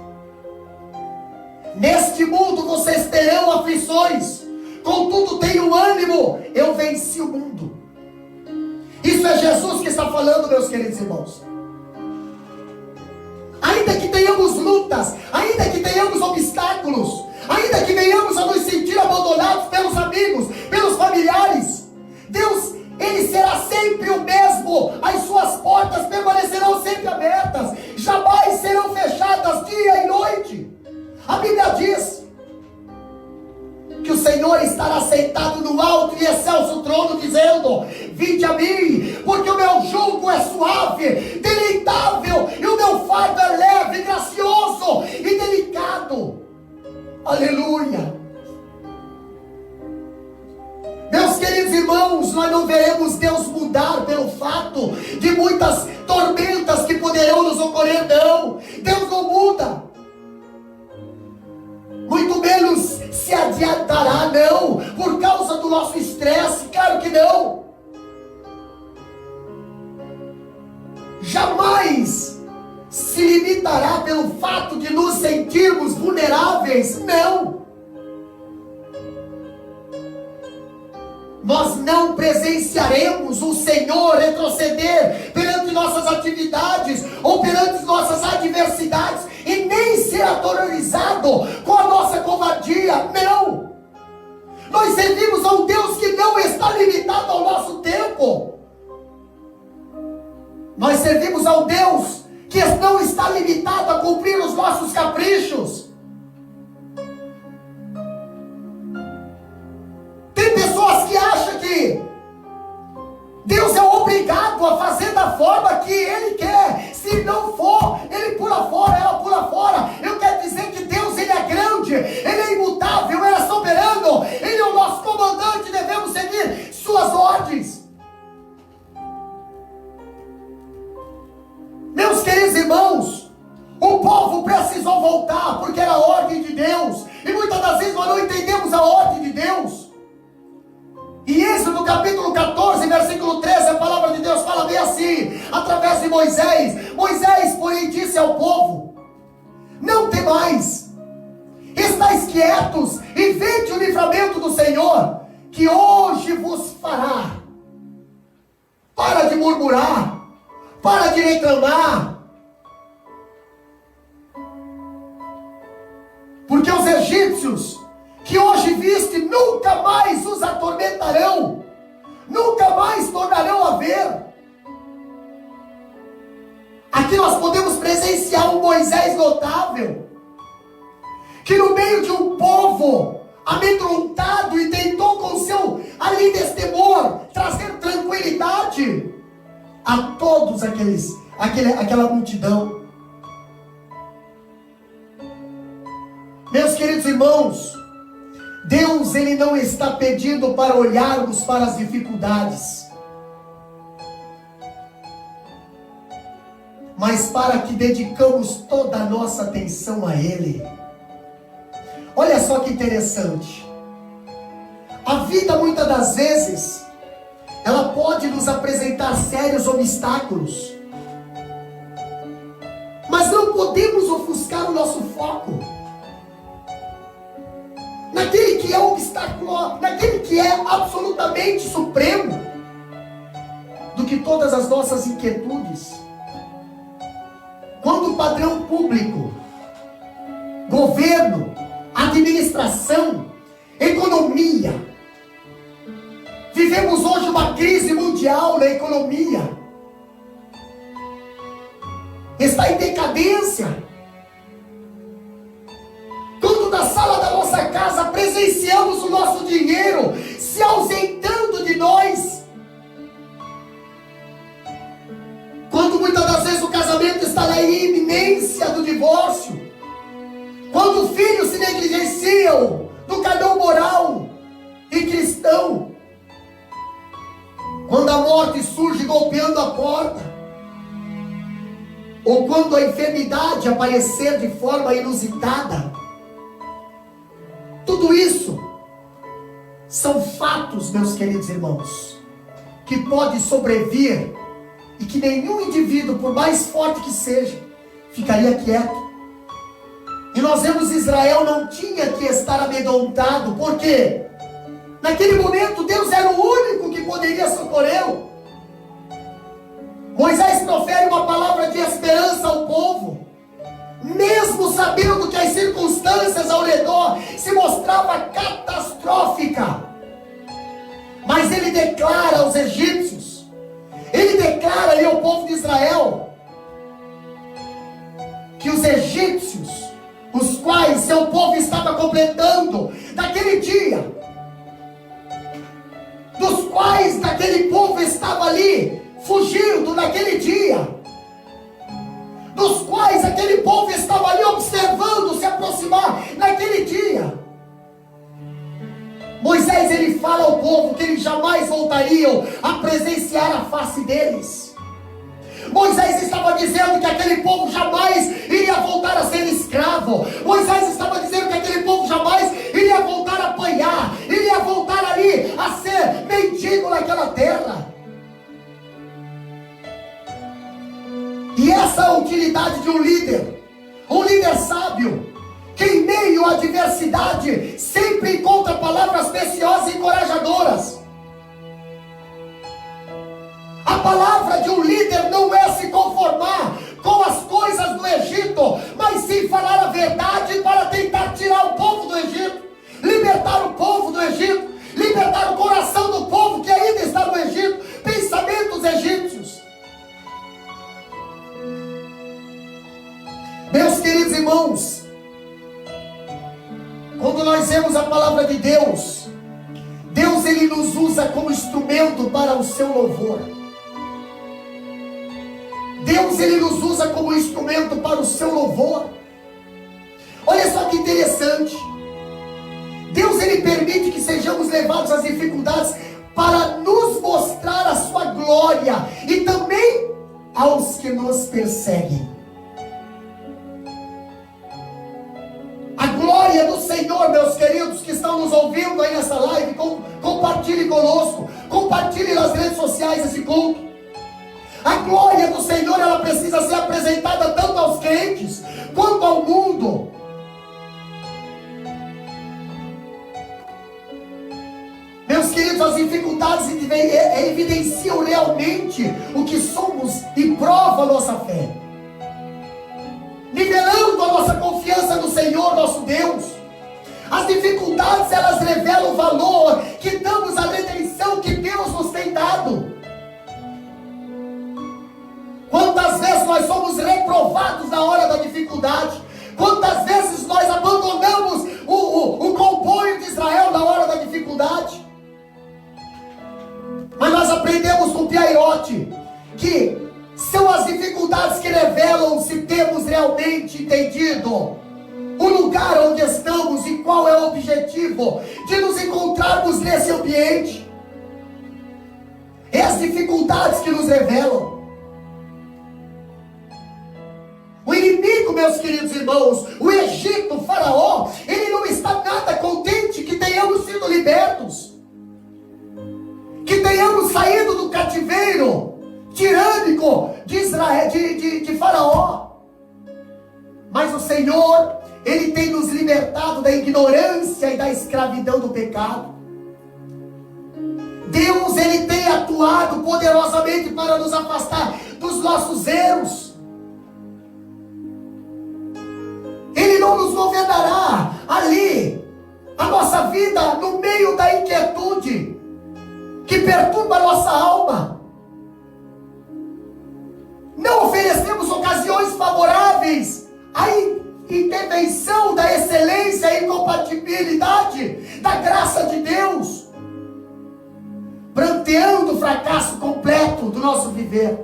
Neste mundo vocês terão aflições, contudo tenham ânimo, eu venci o mundo. Isso é Jesus que está falando, meus queridos irmãos. Ainda que tenhamos lutas, ainda que tenhamos obstáculos, ainda que venhamos a nos sentir abandonados pelos amigos, pelos familiares, Deus, Ele será sempre o mesmo. As suas portas permanecerão sempre abertas, jamais serão fechadas dia e noite. A Bíblia diz que o Senhor estará sentado no alto e excelso trono, dizendo: vinde a mim, porque o meu jugo é suave, deleitável, e o meu fardo é leve, gracioso e delicado. Aleluia. Meus queridos irmãos, nós não veremos Deus mudar pelo fato de muitas tormentas que poderão nos ocorrer, não. Deus não muda, muito menos se adiantará, não, por causa do nosso estresse, claro que não. Jamais se limitará pelo fato de nos sentirmos vulneráveis, não. Nós não presenciaremos o Senhor retroceder perante nossas atividades ou perante nossas adversidades e nem ser aterrorizado com a nossa covardia, não. Nós servimos a um Deus que não está limitado ao nosso tempo. Nós servimos a um Deus que não está limitado a cumprir os nossos caprichos. Tem pessoas que acham que Deus é obrigado a fazer da forma que Ele quer. Se não for, Ele pula fora, ela pula fora. Eu quero dizer que Deus, Ele é grande, Ele é imutável, Ele é soberano, Ele é o nosso comandante, devemos seguir suas ordens. Meus queridos irmãos, o povo precisou voltar, porque era a ordem de Deus, e muitas das vezes nós não entendemos a ordem de Deus. E Êxodo capítulo 14, versículo 13, a palavra de Deus fala bem assim, através de Moisés. Moisés, porém, disse ao povo: não temais, estais quietos e vede o livramento do Senhor, que hoje vos fará. Para de murmurar, para de reclamar, porque os egípcios que hoje viste nunca mais os atormentarão, nunca mais tornarão a ver. Aqui nós podemos presenciar um Moisés notável, que no meio de um povo amedrontado e tentou com seu ali destemor trazer tranquilidade a todos aquela multidão. Meus queridos irmãos, Deus, Ele não está pedindo para olharmos para as dificuldades, mas para que dedicamos toda a nossa atenção a Ele. Olha só que interessante. A vida, muitas das vezes, ela pode nos apresentar sérios obstáculos, mas não podemos ofuscar o nosso foco naquele que é o obstáculo, naquele que é absolutamente supremo do que todas as nossas inquietudes. Quando o padrão público, governo, administração, economia, vivemos hoje uma crise mundial na economia, está em decadência. Quando da sala da nossa casa presenciamos o nosso dinheiro se ausentando de nós, quando muitas das vezes o casamento está na iminência do divórcio, quando filhos se negligenciam do canal moral e cristão, quando a morte surge golpeando a porta, ou quando a enfermidade aparecer de forma inusitada, tudo isso São fatos, meus queridos irmãos, que pode sobrevir e que nenhum indivíduo, por mais forte que seja, ficaria quieto. E nós vemos Israel não tinha que estar amedrontado, porque naquele momento Deus era o único que poderia socorrê-lo. Moisés profere uma palavra de esperança ao povo, mesmo sabendo que as circunstâncias ao redor se mostravam catastróficas. Mas ele declara aos egípcios, ele declara ali ao povo de Israel, que os egípcios, os quais seu povo estava completando naquele dia, dos quais daquele povo estava ali fugindo naquele dia, dos quais aquele povo estava ali observando se aproximar naquele dia. Moisés, ele fala ao povo que eles jamais voltariam a presenciar a face deles. Moisés estava dizendo que aquele povo jamais iria voltar a ser escravo. Moisés estava dizendo que aquele povo jamais iria voltar a apanhar, iria voltar ali a ser mendigo naquela terra. E essa é a utilidade de um líder sábio, que em meio à adversidade sempre encontra palavras preciosas e encorajadoras. A palavra de um líder não é se conformar com as coisas do Egito, mas sim falar a verdade para tentar tirar o povo do Egito, libertar o povo do Egito, libertar o coração do povo que ainda está no Egito, pensamentos egípcios. Meus queridos irmãos, quando nós vemos a palavra de Deus, Deus ele nos usa como instrumento para o seu louvor. Deus ele nos usa como instrumento para o seu louvor. Olha só que interessante. Deus ele permite que sejamos levados às dificuldades para nos mostrar a sua glória e também aos que nos perseguem. A glória do Senhor, meus queridos que estão nos ouvindo aí nessa live, compartilhe conosco, compartilhe nas redes sociais esse culto. A glória do Senhor, ela precisa ser apresentada tanto aos crentes quanto ao mundo. Meus queridos, as dificuldades evidenciam realmente o que somos e provam a nossa fé, nivelando a nossa confiança no Senhor, nosso Deus. As dificuldades, elas revelam o valor que damos à redenção que Deus nos tem dado. Quantas vezes nós somos reprovados na hora da dificuldade? Quantas vezes nós abandonamos o comboio de Israel na hora da dificuldade? Mas nós aprendemos com Piaiotti que são as dificuldades que revelam se temos realmente entendido o lugar onde estamos e qual é o objetivo de nos encontrarmos nesse ambiente. É as dificuldades que nos revelam. O inimigo, meus queridos irmãos, o Egito, o faraó, ele não está nada contente que tenhamos sido libertos, que tenhamos saído do cativeiro tirânico de Israel, de faraó. Mas o Senhor, ele tem nos libertado da ignorância e da escravidão do pecado. Deus, ele tem atuado poderosamente para nos afastar dos nossos erros. Ele não nos governará ali a nossa vida no meio da inquietude que perturba a nossa alma. Não oferecemos ocasiões favoráveis à intervenção da excelência e incompatibilidade da graça de Deus, pranteando o fracasso completo do nosso viver.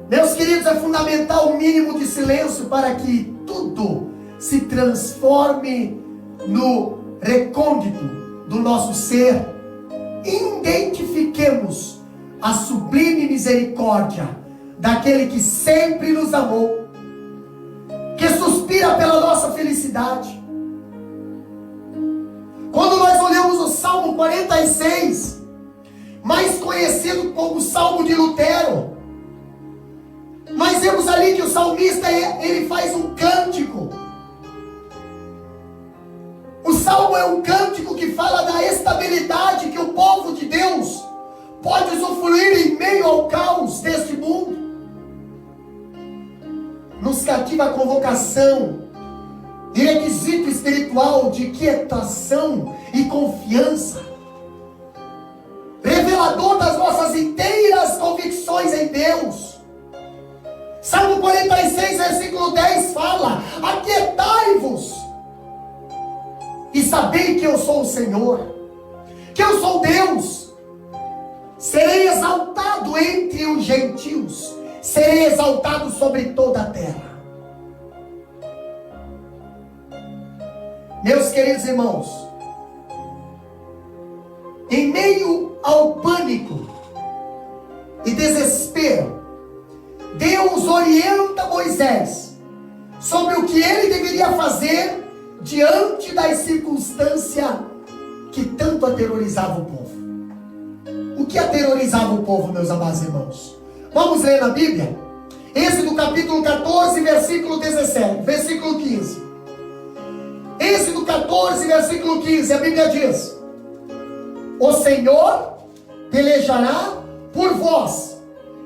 Meus queridos, é fundamental o mínimo de silêncio para que tudo se transforme no recôndito do nosso ser. Identifiquemos a sublime misericórdia daquele que sempre nos amou, que suspira pela nossa felicidade, Salmo 46, mais conhecido como Salmo de Lutero. Nós vemos ali que o salmista, ele faz um cântico. O Salmo é um cântico que fala da estabilidade que o povo de Deus pode usufruir em meio ao caos deste mundo. Nos cativa a convocação e requisito espiritual de quietação e confiança, revelador das nossas inteiras convicções em Deus. Salmo 46, versículo 10 fala: aquietai-vos e sabei que eu sou o Senhor, que eu sou Deus. Serei exaltado entre os gentios, serei exaltado sobre toda a terra. Meus queridos irmãos, em meio ao pânico e desespero, Deus orienta Moisés sobre o que ele deveria fazer diante das circunstâncias que tanto aterrorizava o povo. O que aterrorizava o povo, meus amados irmãos? Vamos ler na Bíblia? Êxodo capítulo 14, versículo 17, versículo 15. Êxodo 14, versículo 15, a Bíblia diz: o Senhor pelejará por vós,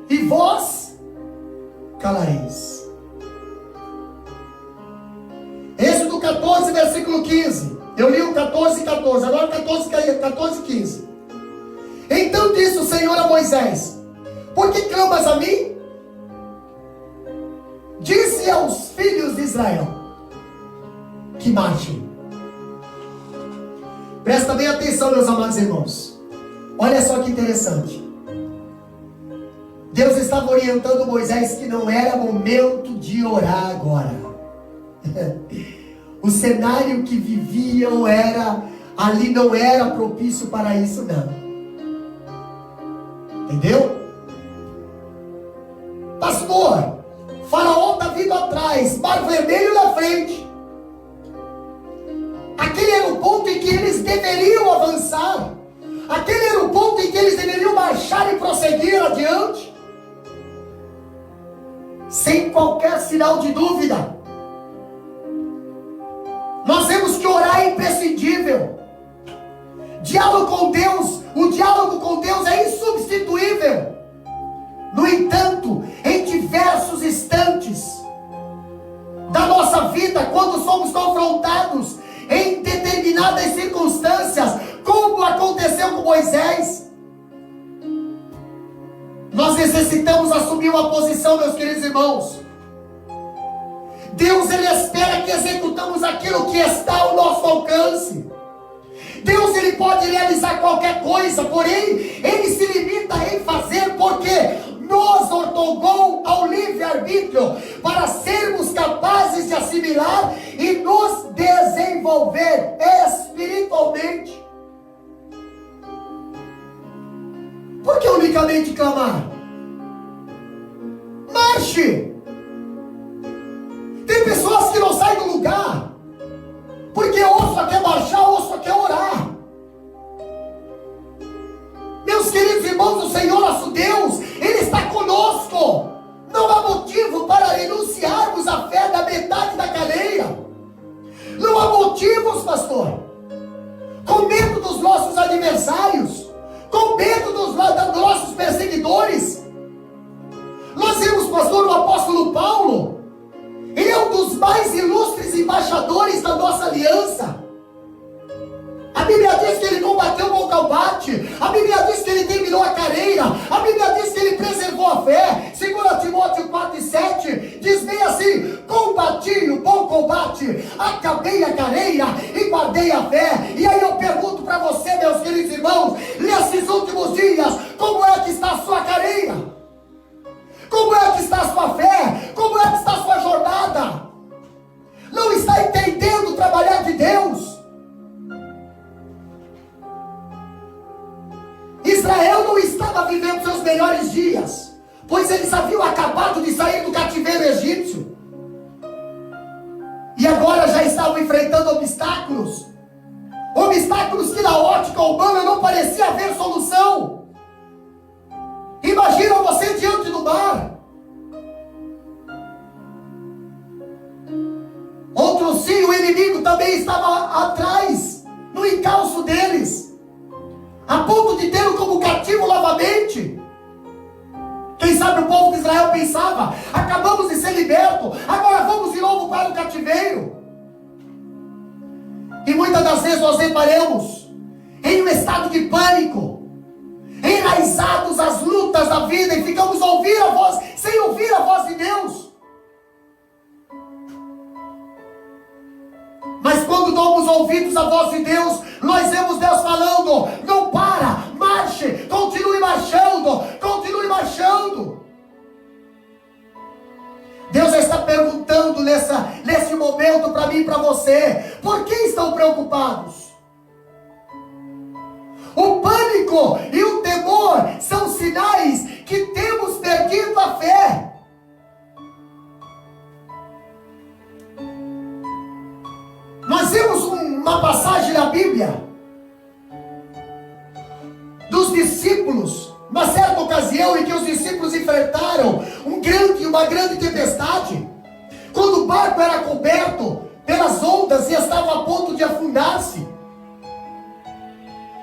e vós calareis. Êxodo 14, versículo 15. Eu li o 14, agora 14, 15. Então disse o Senhor a Moisés: por que clamas a mim? Disse aos filhos de Israel que marchem. Presta bem atenção, meus amados irmãos. Olha só que interessante. Deus estava orientando Moisés que não era momento de orar agora. O cenário que viviam ali não era propício para isso, não. Entendeu? Pastor, Faraó está vindo atrás, Mar Vermelho na frente. Aquele era o ponto em que eles deveriam avançar. Aquele era o ponto em que eles deveriam marchar e prosseguir adiante, sem qualquer sinal de dúvida. Nós vemos que orar é imprescindível. Diálogo com Deus, o diálogo com Deus é insubstituível. No entanto, em diversos instantes da nossa vida, quando somos confrontados em determinadas circunstâncias, como aconteceu com Moisés, nós necessitamos assumir uma posição, meus queridos irmãos. Deus, ele espera que executamos aquilo que está ao nosso alcance. Deus, ele pode realizar qualquer coisa, porém ele se limita em fazer porque nos otorgou ao livre-arbítrio para sermos capazes de assimilar e nos desenvolver espiritualmente. Por que unicamente clamar? Marche! Tem pessoas que não saem do lugar porque ou só quer marchar ou só quer orar. Meus queridos irmãos, o Senhor nosso Deus, ele está conosco. Não há motivo para renunciarmos à fé da metade da cadeia. Não há motivos, pastor. Com medo dos nossos adversários, com medo dos nossos perseguidores. Nós vemos, pastor, o apóstolo Paulo. Ele é um dos mais ilustres embaixadores da nossa aliança. A Bíblia diz que ele combateu o bom combate. A Bíblia diz que ele terminou a carreira. A Bíblia diz que ele preservou a fé. 2 Timóteo 4:7 diz bem assim: combati o bom combate, acabei a carreira e guardei a fé. E aí eu pergunto para você, meus queridos irmãos, nesses últimos dias, como é que está a sua carreira? Como é que está a sua fé? Como é que está a sua jornada? Não está entendendo o trabalhar de Deus? Israel não estava vivendo seus melhores dias, pois eles haviam acabado de sair do cativeiro egípcio e agora já estavam enfrentando obstáculos. obstáculos que na ótica humana não parecia haver solução. Imagina você diante do mar. Outro sim, o inimigo também estava atrás, no encalço deles, a ponto de tê-lo como cativo novamente. Quem sabe o povo de Israel pensava: acabamos de ser libertos, agora vamos de novo para o cativeiro. E muitas das vezes nós deparamos em um estado de pânico, enraizados às lutas da vida, e ficamos sem ouvir a voz de Deus. Mas quando damos ouvidos à voz de Deus, nós vemos Deus falando: não para, marche, continue marchando, continue marchando. Deus está perguntando nesse momento para mim e para você: por que estão preocupados? O pânico e o temor são sinais que temos perdido a fé. Nós vemos uma passagem na Bíblia dos discípulos, uma certa ocasião em que os discípulos enfrentaram uma grande tempestade, quando o barco era coberto pelas ondas e estava a ponto de afundar-se.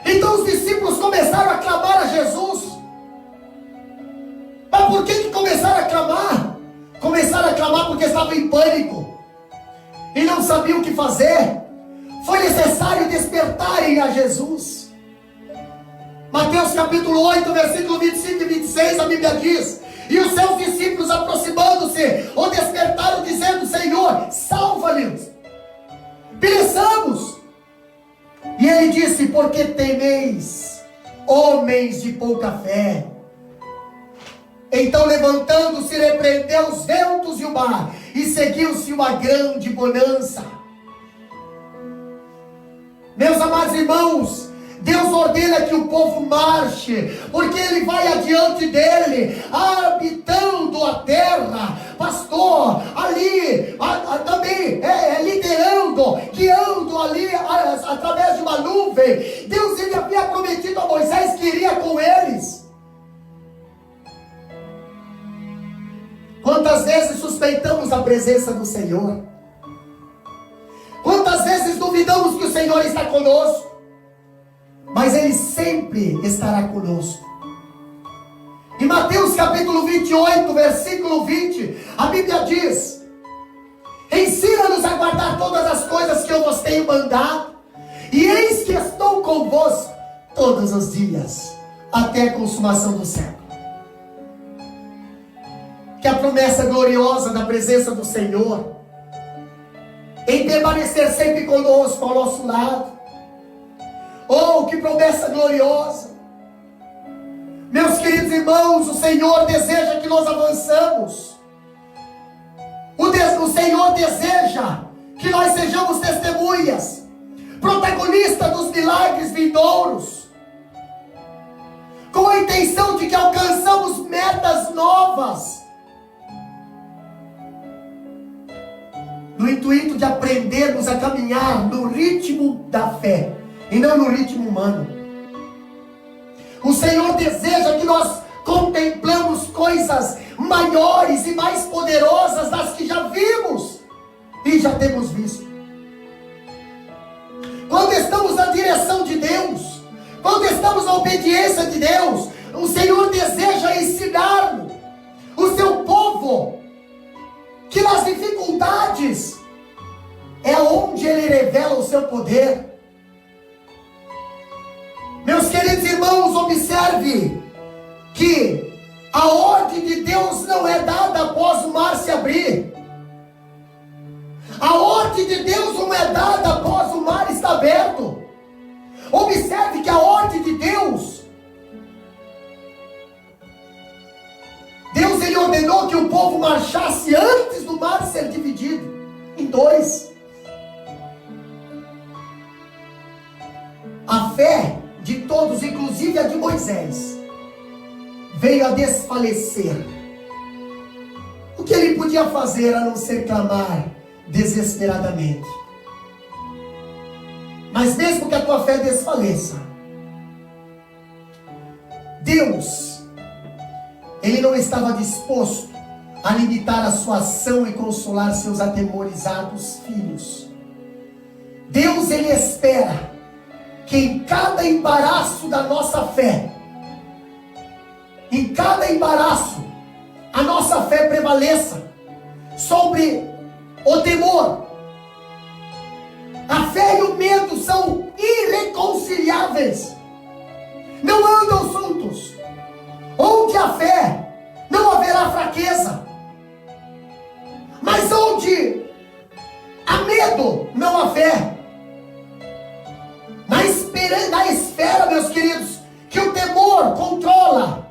Então os discípulos começaram a clamar a Jesus. Mas por que começaram a clamar? Começaram a clamar porque estavam em pânico e não sabiam o que fazer. Foi necessário despertarem a Jesus. Mateus capítulo 8, versículo 25 e 26, a Bíblia diz: e os seus discípulos, aproximando-se, o despertaram, dizendo: Senhor, salva-nos, pereçamos. E ele disse: porque temeis, homens de pouca fé? Então, levantando-se, repreendeu os ventos e o mar, e seguiu-se uma grande bonança. Meus amados irmãos, Deus ordena que o povo marche, porque Ele vai adiante dele, habitando a terra, pastor, ali, também liderando, guiando ali, através de uma nuvem. Deus, Ele havia prometido a Moisés que iria com eles. Quantas vezes suspeitamos a presença do Senhor? Quantas vezes duvidamos que o Senhor está conosco? Mas Ele sempre estará conosco. Em Mateus capítulo 28, versículo 20, a Bíblia diz: ensina-nos a guardar todas as coisas que eu vos tenho mandado, e eis que estou convosco todos os dias, até a consumação do século. Que a promessa gloriosa da presença do Senhor, em permanecer sempre conosco, ao nosso lado. Oh, que promessa gloriosa! Meus queridos irmãos, o Senhor deseja que nós avançamos. O Senhor deseja que nós sejamos testemunhas, protagonistas dos milagres vindouros, com a intenção de que alcançamos metas novas, no intuito de aprendermos a caminhar no ritmo da fé e não no ritmo humano. O Senhor deseja que nós contemplemos coisas maiores e mais poderosas das que já vimos e já temos visto. Quando estamos na direção de Deus, quando estamos na obediência de Deus, o Senhor deseja ensinar o seu povo que nas dificuldades é onde Ele revela o seu poder. Meus queridos irmãos, observe que a ordem de Deus não é dada após o mar se abrir. A ordem de Deus não é dada após o mar estar aberto. Observe que a ordem de Deus, Ele ordenou que o povo marchasse antes do mar ser dividido em dois. A fé de todos, inclusive a de Moisés, veio a desfalecer. O que ele podia fazer a não ser clamar desesperadamente? Mas mesmo que a tua fé desfaleça, Deus, Ele não estava disposto a limitar a sua ação e consolar seus atemorizados filhos. Deus, Ele espera que em cada embaraço da nossa fé, em cada embaraço, a nossa fé prevaleça sobre o temor. A fé e o medo são irreconciliáveis, não andam juntos. Onde há fé, não haverá fraqueza, mas onde há medo, não há fé. Na esfera, meus queridos, que o temor controla,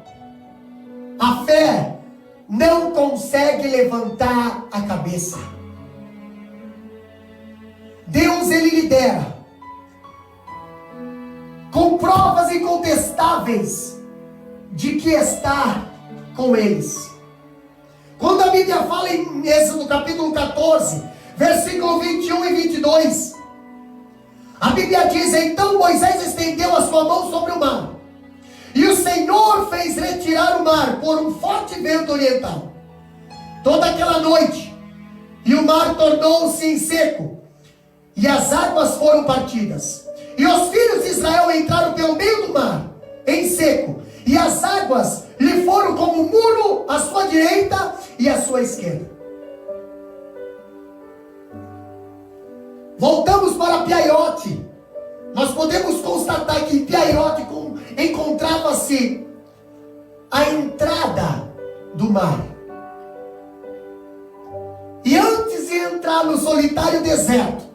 a fé não consegue levantar a cabeça. Deus, Ele lidera com provas incontestáveis de que está com eles. Quando a Bíblia fala em Êxodo capítulo 14, versículo 21 e 22, a Bíblia diz: então Moisés estendeu a sua mão sobre o mar, e o Senhor fez retirar o mar por um forte vento oriental toda aquela noite, e o mar tornou-se em seco, e as águas foram partidas, e os filhos de Israel entraram pelo meio do mar em seco, e as águas lhe foram como um muro à sua direita e à sua esquerda. Voltamos para Piairote. Nós podemos constatar que em Piairote encontrava-se a entrada do mar. E antes de entrar no solitário deserto,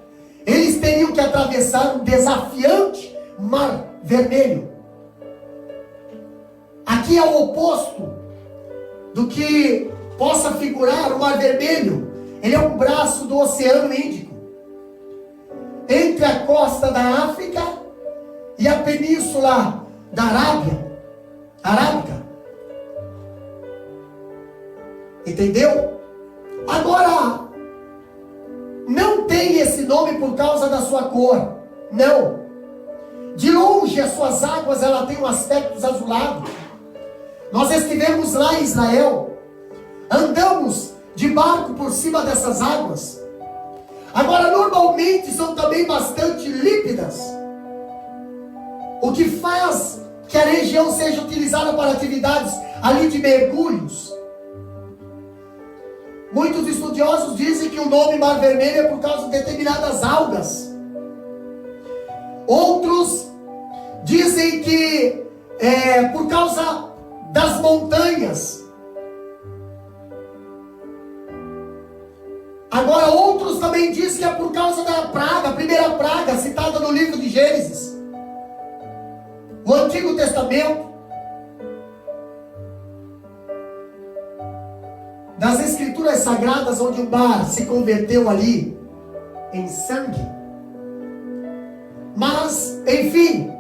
eles teriam que atravessar um desafiante mar vermelho. Aqui é o oposto do que possa figurar o mar vermelho. Ele é um braço do Oceano Índico, entre a costa da África e a península da Arábica. Entendeu? Agora, não tem esse nome por causa da sua cor. Não. De longe, as suas águas, ela tem um aspecto azulado. Nós estivemos lá em Israel, andamos de barco por cima dessas águas. Agora, normalmente são também bastante límpidas, o que faz que a região seja utilizada para atividades ali de mergulhos. Muitos estudiosos dizem que o nome Mar Vermelho é por causa de determinadas algas. Outros dizem que é por causa das montanhas. Agora outros também dizem que é por causa da praga, a primeira praga citada no livro de Gênesis, o Antigo Testamento. Das escrituras sagradas, onde o mar se converteu ali em sangue. Mas, enfim,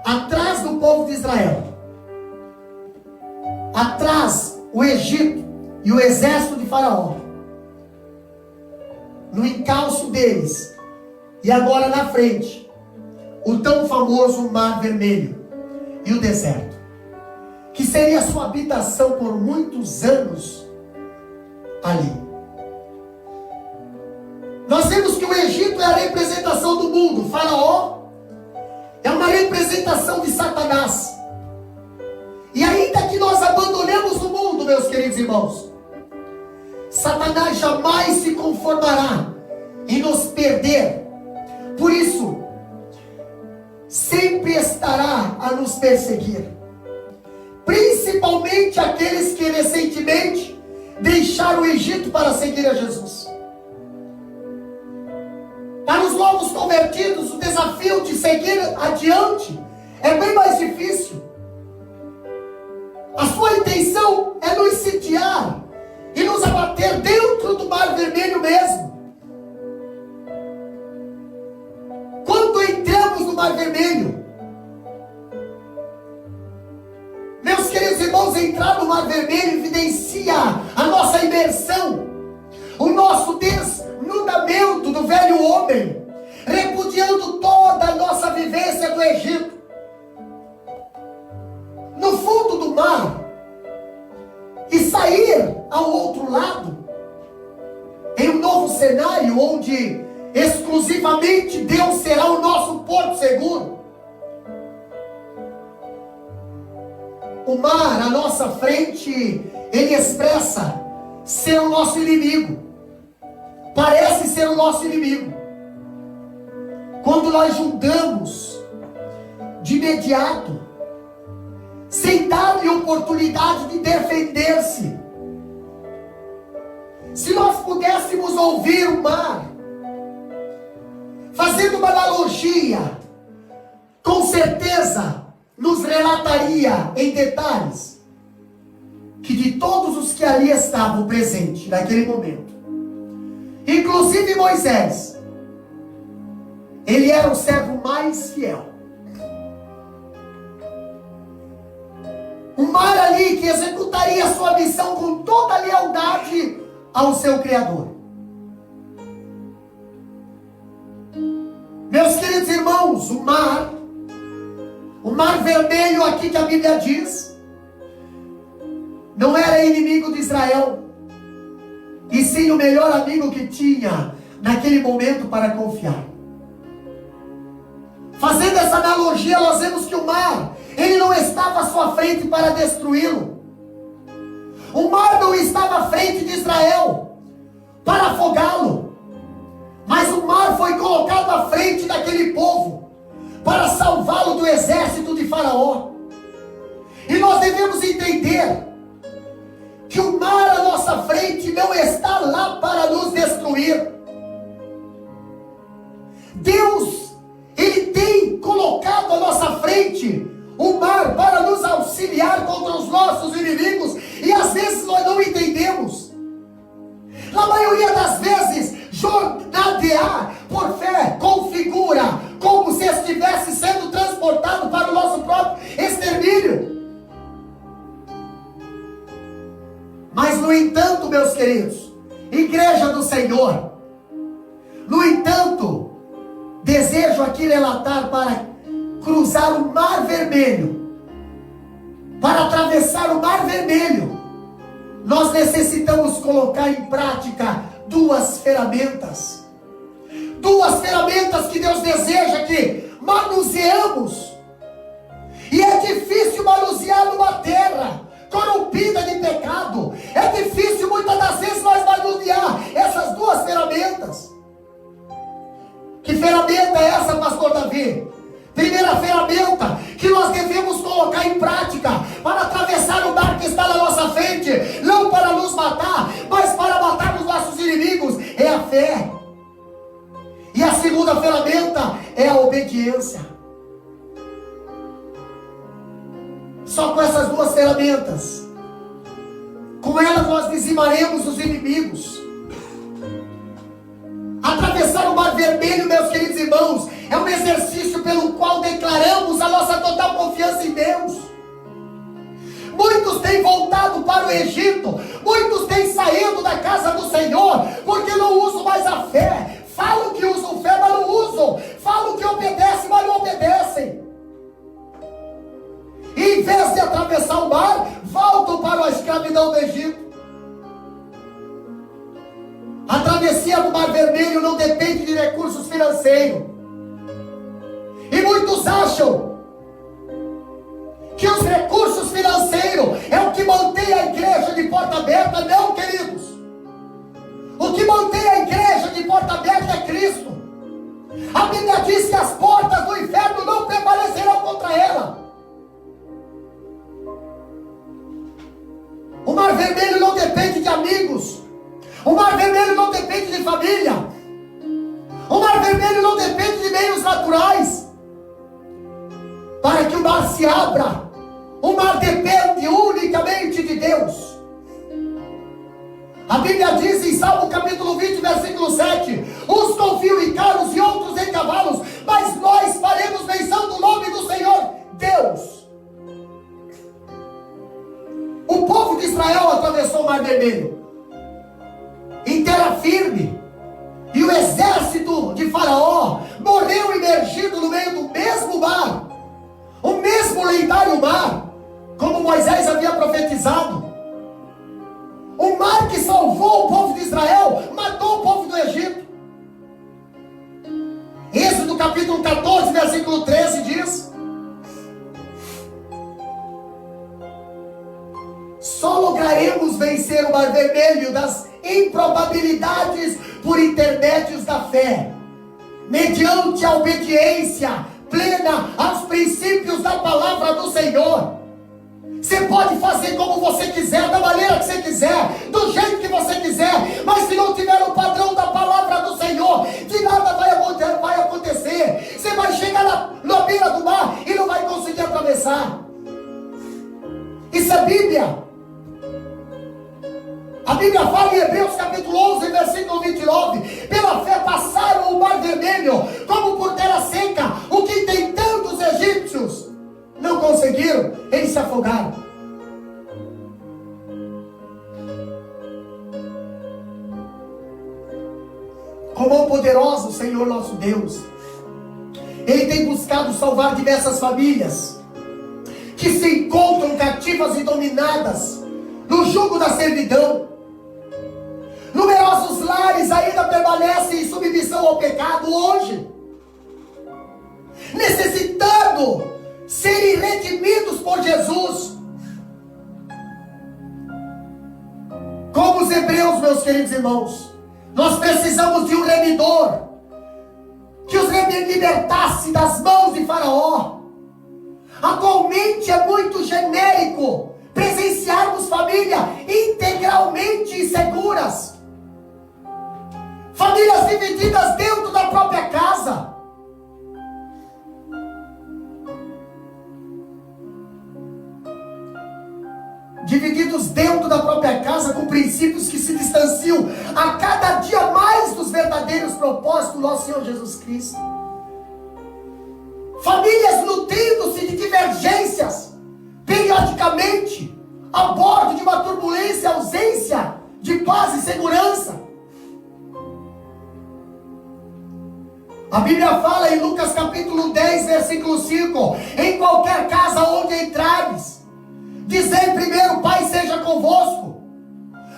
atrás do povo de Israel, atrás o Egito e o exército de Faraó, no encalço deles, e agora na frente, o tão famoso Mar Vermelho e o deserto, que seria sua habitação por muitos anos ali. Nós vemos que o Egito é a representação do mundo, o Faraó é uma representação de Satanás. E ainda que nós abandonemos o mundo, meus queridos irmãos, Satanás jamais se conformará em nos perder. Por isso, sempre estará a nos perseguir, principalmente aqueles que recentemente deixaram o Egito para seguir a Jesus. Para os novos convertidos, o desafio de seguir adiante é bem mais difícil. A sua intenção é nos sitiar e nos abater dentro do Mar Vermelho mesmo. Quando entramos no Mar Vermelho, meus queridos irmãos, entrar no Mar Vermelho evidencia a nossa imersão, o nosso desnudamento do velho homem, repudiando toda a nossa vivência do Egito. No fundo do mar, e sair ao outro lado, em um novo cenário, onde exclusivamente Deus será o nosso porto seguro. O mar à nossa frente, ele expressa ser o nosso inimigo. Parece ser o nosso inimigo. Quando nós julgamos de imediato, sem dar-lhe oportunidade de defender-se. Se nós pudéssemos ouvir o mar, fazendo uma analogia, com certeza nos relataria em detalhes que de todos os que ali estavam presentes naquele momento, inclusive Moisés, ele era o servo mais fiel. Um mar ali que executaria a sua missão com toda a lealdade ao seu Criador. Meus queridos irmãos, o mar vermelho aqui que a Bíblia diz, não era inimigo de Israel, e sim o melhor amigo que tinha naquele momento para confiar. Fazendo essa analogia, nós vemos que o mar, ele não estava à sua frente para destruí-lo. O mar não estava à frente de Israel para afogá-lo. Mas o mar foi colocado à frente daquele povo para salvá-lo do exército de Faraó. E nós devemos entender que o mar à nossa frente não está lá para nos destruir. Deus, ele tem colocado à nossa frente o mar para nos auxiliar contra os nossos inimigos, e às vezes nós não entendemos. Na maioria das vezes, jornadear por fé configura como se estivesse sendo transportado para o nosso próprio extermínio. Mas no entanto, meus queridos, igreja do Senhor, no entanto, desejo aqui relatar para cruzar o Mar Vermelho, para atravessar o Mar Vermelho, nós necessitamos colocar em prática duas ferramentas que Deus deseja que manuseamos. E é difícil manusear numa terra corrompida de pecado. É difícil muitas das vezes nós manusear essas duas ferramentas. Que ferramenta é essa, pastor Davi? Primeira ferramenta que nós devemos colocar em prática para atravessar o mar que está na nossa frente, não para nos matar, mas para matar os nossos inimigos, é a fé. E a segunda ferramenta é a obediência. Só com essas duas ferramentas, com elas nós dizimaremos os inimigos. Atravessar o Mar Vermelho, meus queridos irmãos, é um exercício pelo qual declaramos a nossa total confiança em Deus. Muitos têm voltado para o Egito, muitos têm saído da casa do Senhor, porque não usam mais a fé. Falam que usam fé, mas não usam. Falam que obedecem, mas não obedecem. E em vez de atravessar o mar, voltam para a escravidão do Egito. A travessia do Mar Vermelho não depende de recursos financeiros. E muitos acham que os recursos financeiros é o que mantém a igreja de porta aberta. Não, queridos. O que mantém a igreja de porta aberta é Cristo. A Bíblia diz que as portas do inferno não prevalecerão contra ela. O Mar Vermelho não depende de amigos. O Mar Vermelho não depende de família. O Mar Vermelho não depende de meios naturais. Para que o mar se abra, o mar depende unicamente de Deus. A Bíblia diz em Salmo capítulo 20, versículo 7: uns confiam em carros e outros em cavalos, mas nós faremos menção do nome do Senhor Deus. O povo de Israel atravessou o Mar Vermelho em terra firme, de Faraó morreu imergido no meio do mesmo mar, o mesmo lendário mar, como Moisés havia profetizado. O mar que salvou o povo de Israel matou o povo do Egito. Êxodo capítulo 14, versículo 13 diz: só lograremos vencer o mar vermelho das improbabilidades por intermédios da fé, mediante a obediência plena aos princípios da palavra do Senhor. Você pode fazer como você quiser, da maneira que você quiser, do jeito que você quiser, mas se não tiver o padrão da palavra do Senhor, de nada vai acontecer. Você vai chegar na beira do mar e não vai conseguir atravessar. Isso é Bíblia. A Bíblia fala em Hebreus capítulo 11, versículo 29, pela fé passaram o mar vermelho como por terra seca, o que tentando os egípcios não conseguiram, eles se afogaram. Com mão poderosa o Senhor nosso Deus, Ele tem buscado salvar diversas famílias que se encontram cativas e dominadas no jugo da servidão. Numerosos lares ainda permanecem em submissão ao pecado hoje, necessitando serem redimidos por Jesus. Como os hebreus, meus queridos irmãos, nós precisamos de um remidor que os libertasse das mãos de Faraó. Atualmente é muito genérico presenciarmos famílias integralmente inseguras, famílias divididas dentro da própria casa. Divididos dentro da própria casa, com princípios que se distanciam a cada dia mais dos verdadeiros propósitos do nosso Senhor Jesus Cristo. Famílias nutrindo-se de divergências, periodicamente, a bordo de uma turbulência, ausência de paz e segurança. A Bíblia fala em Lucas capítulo 10, versículo 5, em qualquer casa onde entrares, dizei primeiro: Pai seja convosco,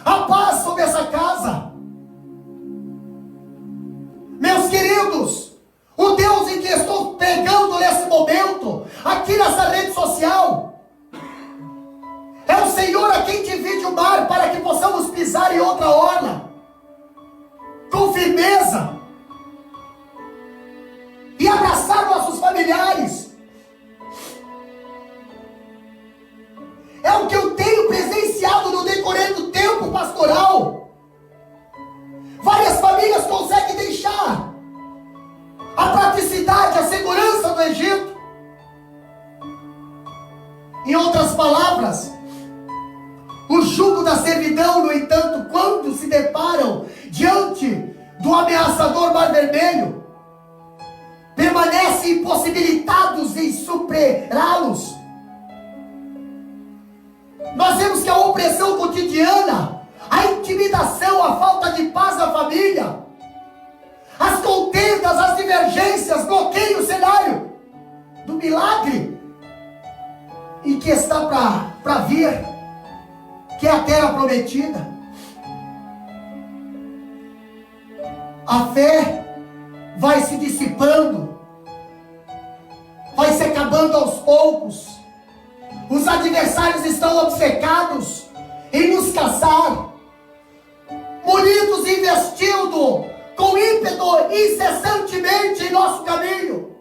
a paz sobre essa casa. Meus queridos, o Deus em que estou pegando nesse momento, aqui nessa rede social, é o Senhor a quem divide o mar para que possamos pisar em outra orla, com firmeza, e abraçar nossos familiares. É o que eu tenho presenciado no decorrer do tempo pastoral. Várias famílias conseguem deixar a praticidade, a segurança do Egito. Em outras palavras, o jugo da servidão, no entanto, quando se deparam diante do ameaçador Mar Vermelho, permanecem impossibilitados em superá-los. Nós vemos que a opressão cotidiana, a intimidação, a falta de paz na família, as contendas, as divergências bloqueiam o cenário do milagre e que está para vir, que é a terra prometida. A fé vai se dissipando, vai se acabando aos poucos. Os adversários estão obcecados em nos caçar, munidos e investindo com ímpeto incessantemente em nosso caminho.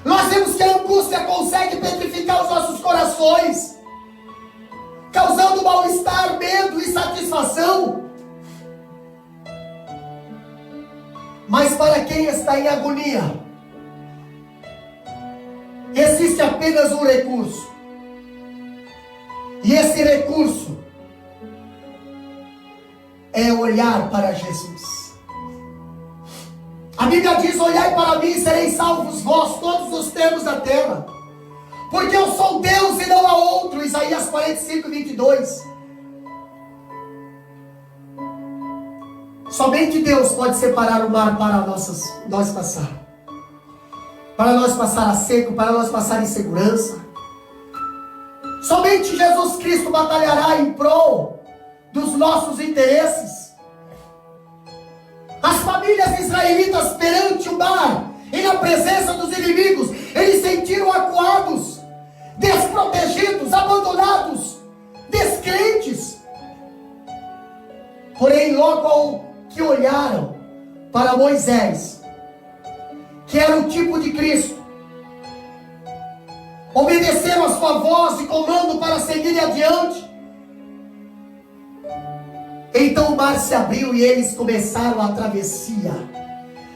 Nós vemos que a angústia consegue petrificar os nossos corações, causando mal-estar, medo e insatisfação. Mas para quem está em agonia, existe apenas um recurso. E esse recurso é olhar para Jesus. A Bíblia diz: olhai para mim e sereis salvos vós, todos os termos da terra, porque eu sou Deus e não há outro. Isaías 45, 22. Somente Deus pode separar o mar para nós passar. Para nós passar a seco, para nós passar em segurança. Somente Jesus Cristo batalhará em prol dos nossos interesses. As famílias israelitas perante o mar, e na presença dos inimigos, eles sentiram acuados, desprotegidos, abandonados, descrentes. Porém, logo ao que olharam para Moisés, que era o tipo de Cristo, obedeceram a sua voz e comando para seguirem adiante. Então o mar se abriu e eles começaram a travessia,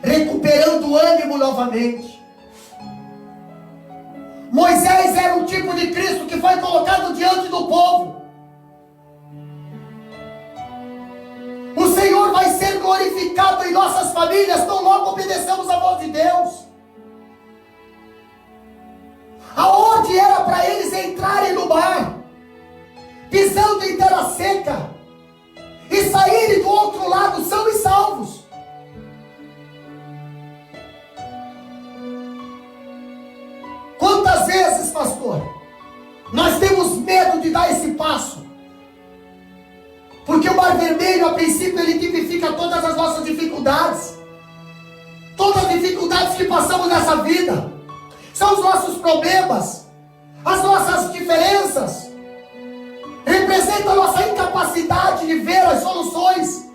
recuperando o ânimo novamente. Moisés era o tipo de Cristo que foi colocado diante do povo. O Senhor vai ser glorificado em nossas famílias, tão logo obedecemos a voz de Deus. A ordem era para eles entrarem no mar, pisando em terra seca, e saírem do outro lado são e salvos. Quantas vezes, pastor, nós temos medo de dar esse passo? Porque o mar vermelho, a princípio, ele tipifica todas as nossas dificuldades. Todas as dificuldades que passamos nessa vida. São os nossos problemas, as nossas diferenças. Representa a nossa incapacidade de ver as soluções.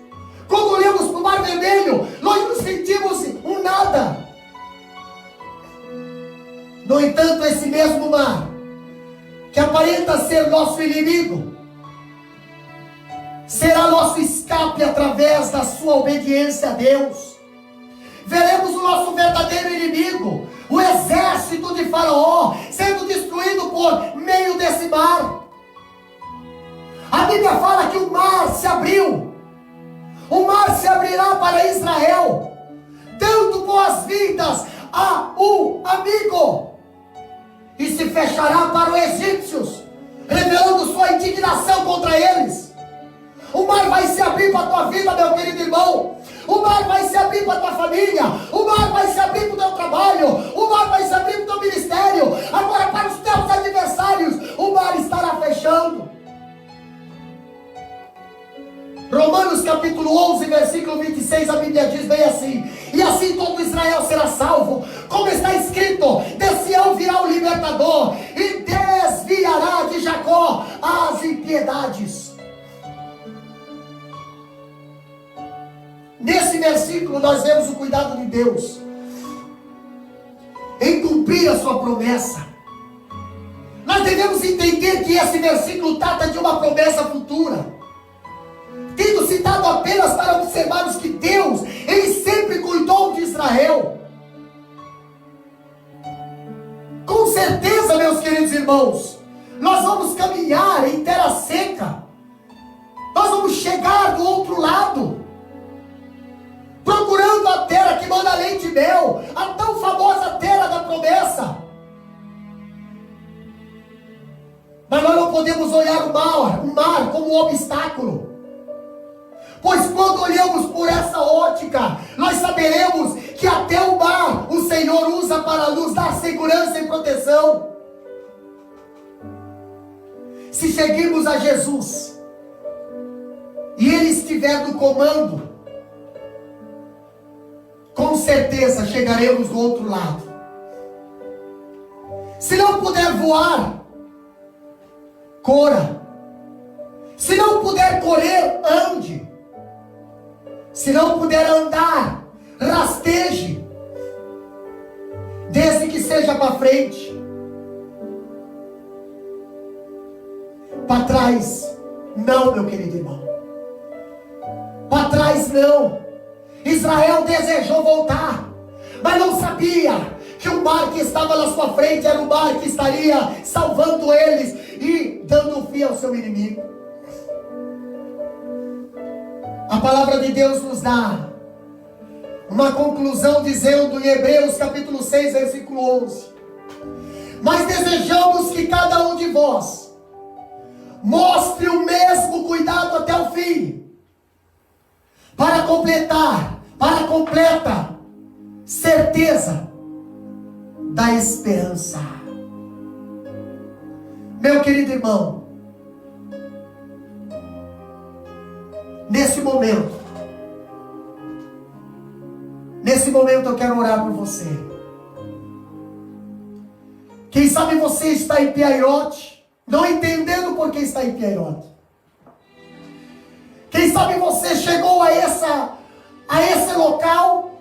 Quando olhamos para o mar vermelho, nós nos sentimos um nada. No entanto, esse mesmo mar, que aparenta ser nosso inimigo, será nosso escape através da sua obediência a Deus. Veremos o nosso verdadeiro inimigo, o exército de Faraó, sendo destruído por meio desse mar. A Bíblia fala que o mar se abriu. O mar se abrirá para Israel, dando boas-vindas a um amigo, e se fechará para os egípcios, revelando sua indignação contra eles. O mar vai se abrir para a tua vida, meu querido irmão. O mar vai se abrir para a tua família. O mar vai se abrir para o teu trabalho. O mar vai se abrir para o teu ministério. Agora, para os teus adversários, o mar estará fechando. Romanos capítulo 11, versículo 26, a Bíblia diz bem assim: e assim todo Israel será salvo, como está escrito: de Sião virá o libertador, e desviará de Jacó as impiedades. Nesse versículo nós vemos o cuidado de Deus em cumprir a sua promessa. Nós devemos entender que esse versículo trata de uma promessa futura, tendo citado apenas para observarmos que Deus, Ele sempre cuidou de Israel. Com certeza, meus queridos irmãos, nós vamos caminhar em terra seca. Nós vamos chegar do outro lado, procurando a terra que manda leite e mel, a tão famosa terra da promessa. Mas nós não podemos olhar o mar como um obstáculo. Pois quando olhamos por essa ótica, nós saberemos que até o mar o Senhor usa para nos dar segurança e proteção. Se seguirmos a Jesus e Ele estiver no comando, com certeza chegaremos do outro lado. Se não puder voar, corra. Se não puder correr, ande. Se não puder andar, rasteje, desde que seja para frente. Para trás, não, meu querido irmão. Para trás, não. Israel desejou voltar, mas não sabia que o mar que estava na sua frente era o mar que estaria salvando eles e dando fim ao seu inimigo. A palavra de Deus nos dá uma conclusão dizendo em Hebreus capítulo 6, versículo 11: mas desejamos que cada um de vós mostre o mesmo cuidado até o fim, para completar, para a completa certeza da esperança. Meu querido irmão, nesse momento eu quero orar por você. Quem sabe você está em Piairote, não entendendo por que está em Piairote. Quem sabe você chegou a esse local,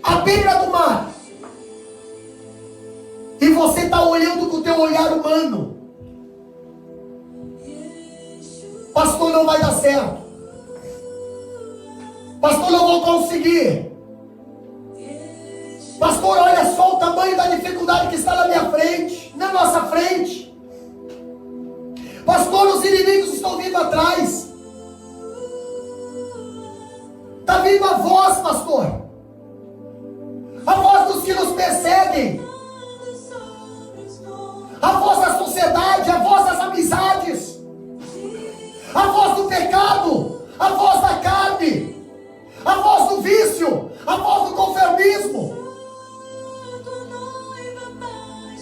à beira do mar, e você está olhando com o teu olhar humano. Pastor, não vai dar certo. Pastor, não vou conseguir. Pastor, olha só o tamanho da dificuldade que está na minha frente, na nossa frente. Pastor, os inimigos estão vindo atrás. Está vindo a voz, pastor. A voz dos que nos perseguem. A voz da sociedade, a voz das amizades. A voz do pecado, a voz da carne, a voz do vício, a voz do conformismo.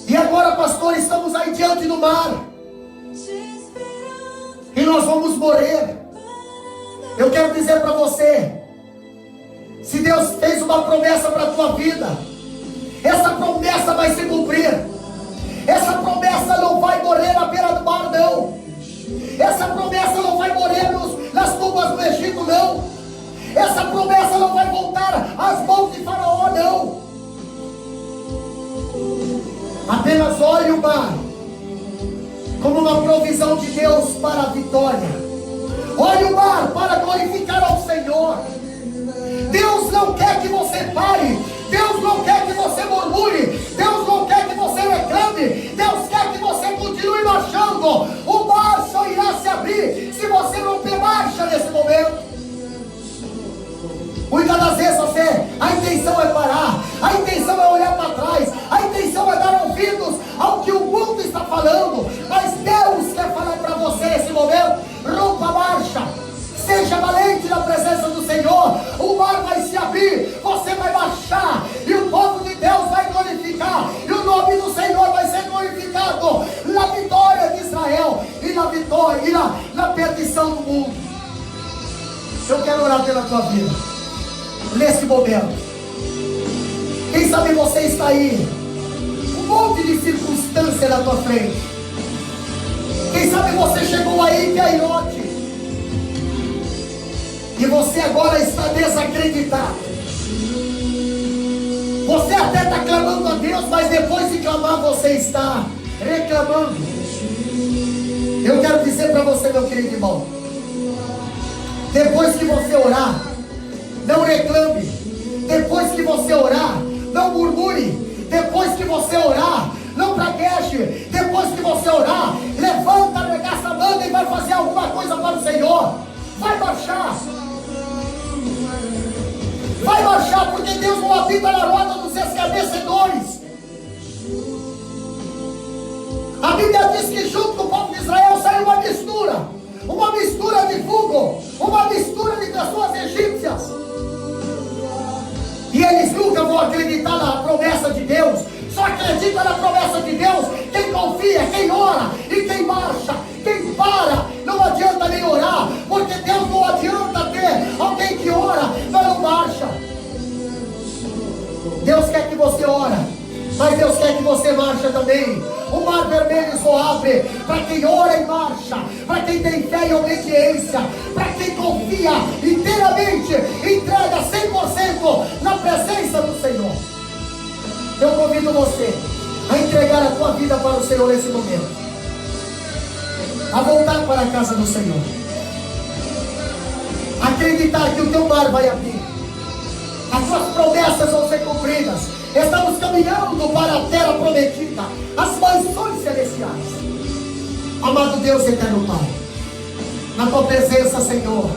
E agora, pastor, estamos aí diante do mar, e nós vamos morrer. Eu quero dizer para você, se Deus fez uma promessa para a tua vida, essa promessa vai se cumprir. Essa promessa não vai morrer na beira do mar, não. Essa promessa não vai morrer nas tumbas do Egito, não. Essa promessa não vai voltar às mãos de Faraó, não. Apenas olhe o mar como uma provisão de Deus para a vitória. Olhe o mar para glorificar ao Senhor. Deus não quer que você pare. Deus não quer que você murmure. Deus não quer que você reclame. Deus quer que você continue marchando. O mar só irá se abrir se você romper marcha nesse momento. Muitas das vezes a intenção é parar, a intenção é olhar para trás, a intenção é dar ouvidos ao que o mundo está falando, mas Deus quer falar para você nesse momento: rompa a marcha, seja valente na presença do Senhor. O mar vai se abrir, você vai marchar, e o povo de Deus vai glorificar, e o nome do Senhor vai ser glorificado na vitória de Israel, e na vitória, e na perdição do mundo. Eu quero orar pela tua vida nesse momento. Quem sabe você está aí, um monte de circunstância na tua frente. Quem sabe você chegou aí em Piairote, e você agora está desacreditado. Você até está clamando a Deus, mas depois de clamar você está reclamando. Eu quero dizer para você, meu querido irmão, depois que você orar, não reclame. Depois que você orar, não murmure. Depois que você orar, não pragueje. Depois que você orar, levanta, arregaça a manga e vai fazer alguma coisa para o Senhor. Vai marchar. Vai marchar, porque Deus não habita na roda dos escarnecedores. A Bíblia diz que junto com o povo de Israel saiu uma mistura de fogo, uma mistura de pessoas egípcias. E eles nunca vão acreditar na promessa de Deus. Só acredita na promessa de Deus quem confia, quem ora e quem marcha. Quem para, não adianta nem orar, porque Deus não adianta ter alguém que ora, mas não marcha. Deus quer que você ora, mas Deus quer que você marcha também. O mar vermelho só abre para quem ora e marcha, para quem tem fé e obediência, para quem confia inteiramente, entrega 100% na presença do Senhor. Eu convido você a entregar a tua vida para o Senhor nesse momento, a voltar para a casa do Senhor, acreditar que o teu mar vai abrir, as suas promessas vão ser cumpridas. Estamos caminhando para a terra prometida, as mansões celestiais. Amado Deus eterno Pai, na tua presença, Senhor,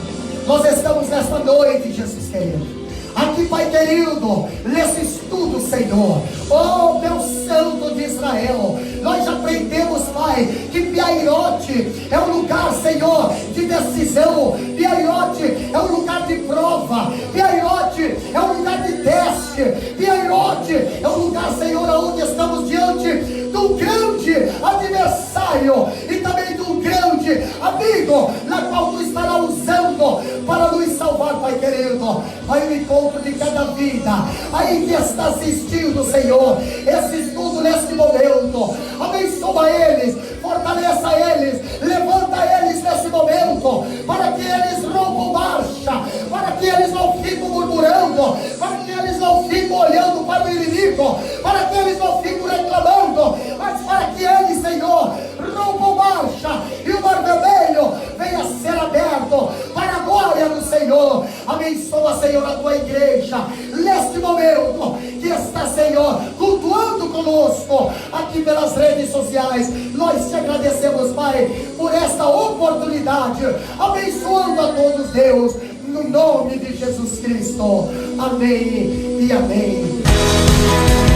nós estamos nesta noite, Jesus querido, aqui, Pai querido, nesse estudo, Senhor. Oh, Deus Santo de Israel, nós aprendemos, Pai, que Piairote é um lugar, Senhor, de decisão. Piairote é um lugar de prova. Piairote é um lugar de teste. Piairote é um lugar, Senhor, onde estamos diante do grande adversário e também do grande amigo, na qual tu estará usando para nos salvar, Pai querido. Vai ao encontro de cada vida aí que está assistindo, Senhor, esse estudo neste momento. Abençoa eles, fortaleça eles, levanta eles nesse momento, para que eles rompam marcha, para que eles não fiquem murmurando, para que eles não fiquem olhando para o inimigo, para que eles não fiquem reclamando, mas para que eles, Senhor, rompam marcha e o mar vermelho venha a ser aberto para a glória do Senhor. Abençoa, Senhor, a tua igreja neste momento que está, Senhor, cultuando conosco aqui pelas redes sociais. Nós te agradecemos, Pai, por esta oportunidade, abençoando a todos, Deus, no nome de Jesus Cristo. Amém e amém.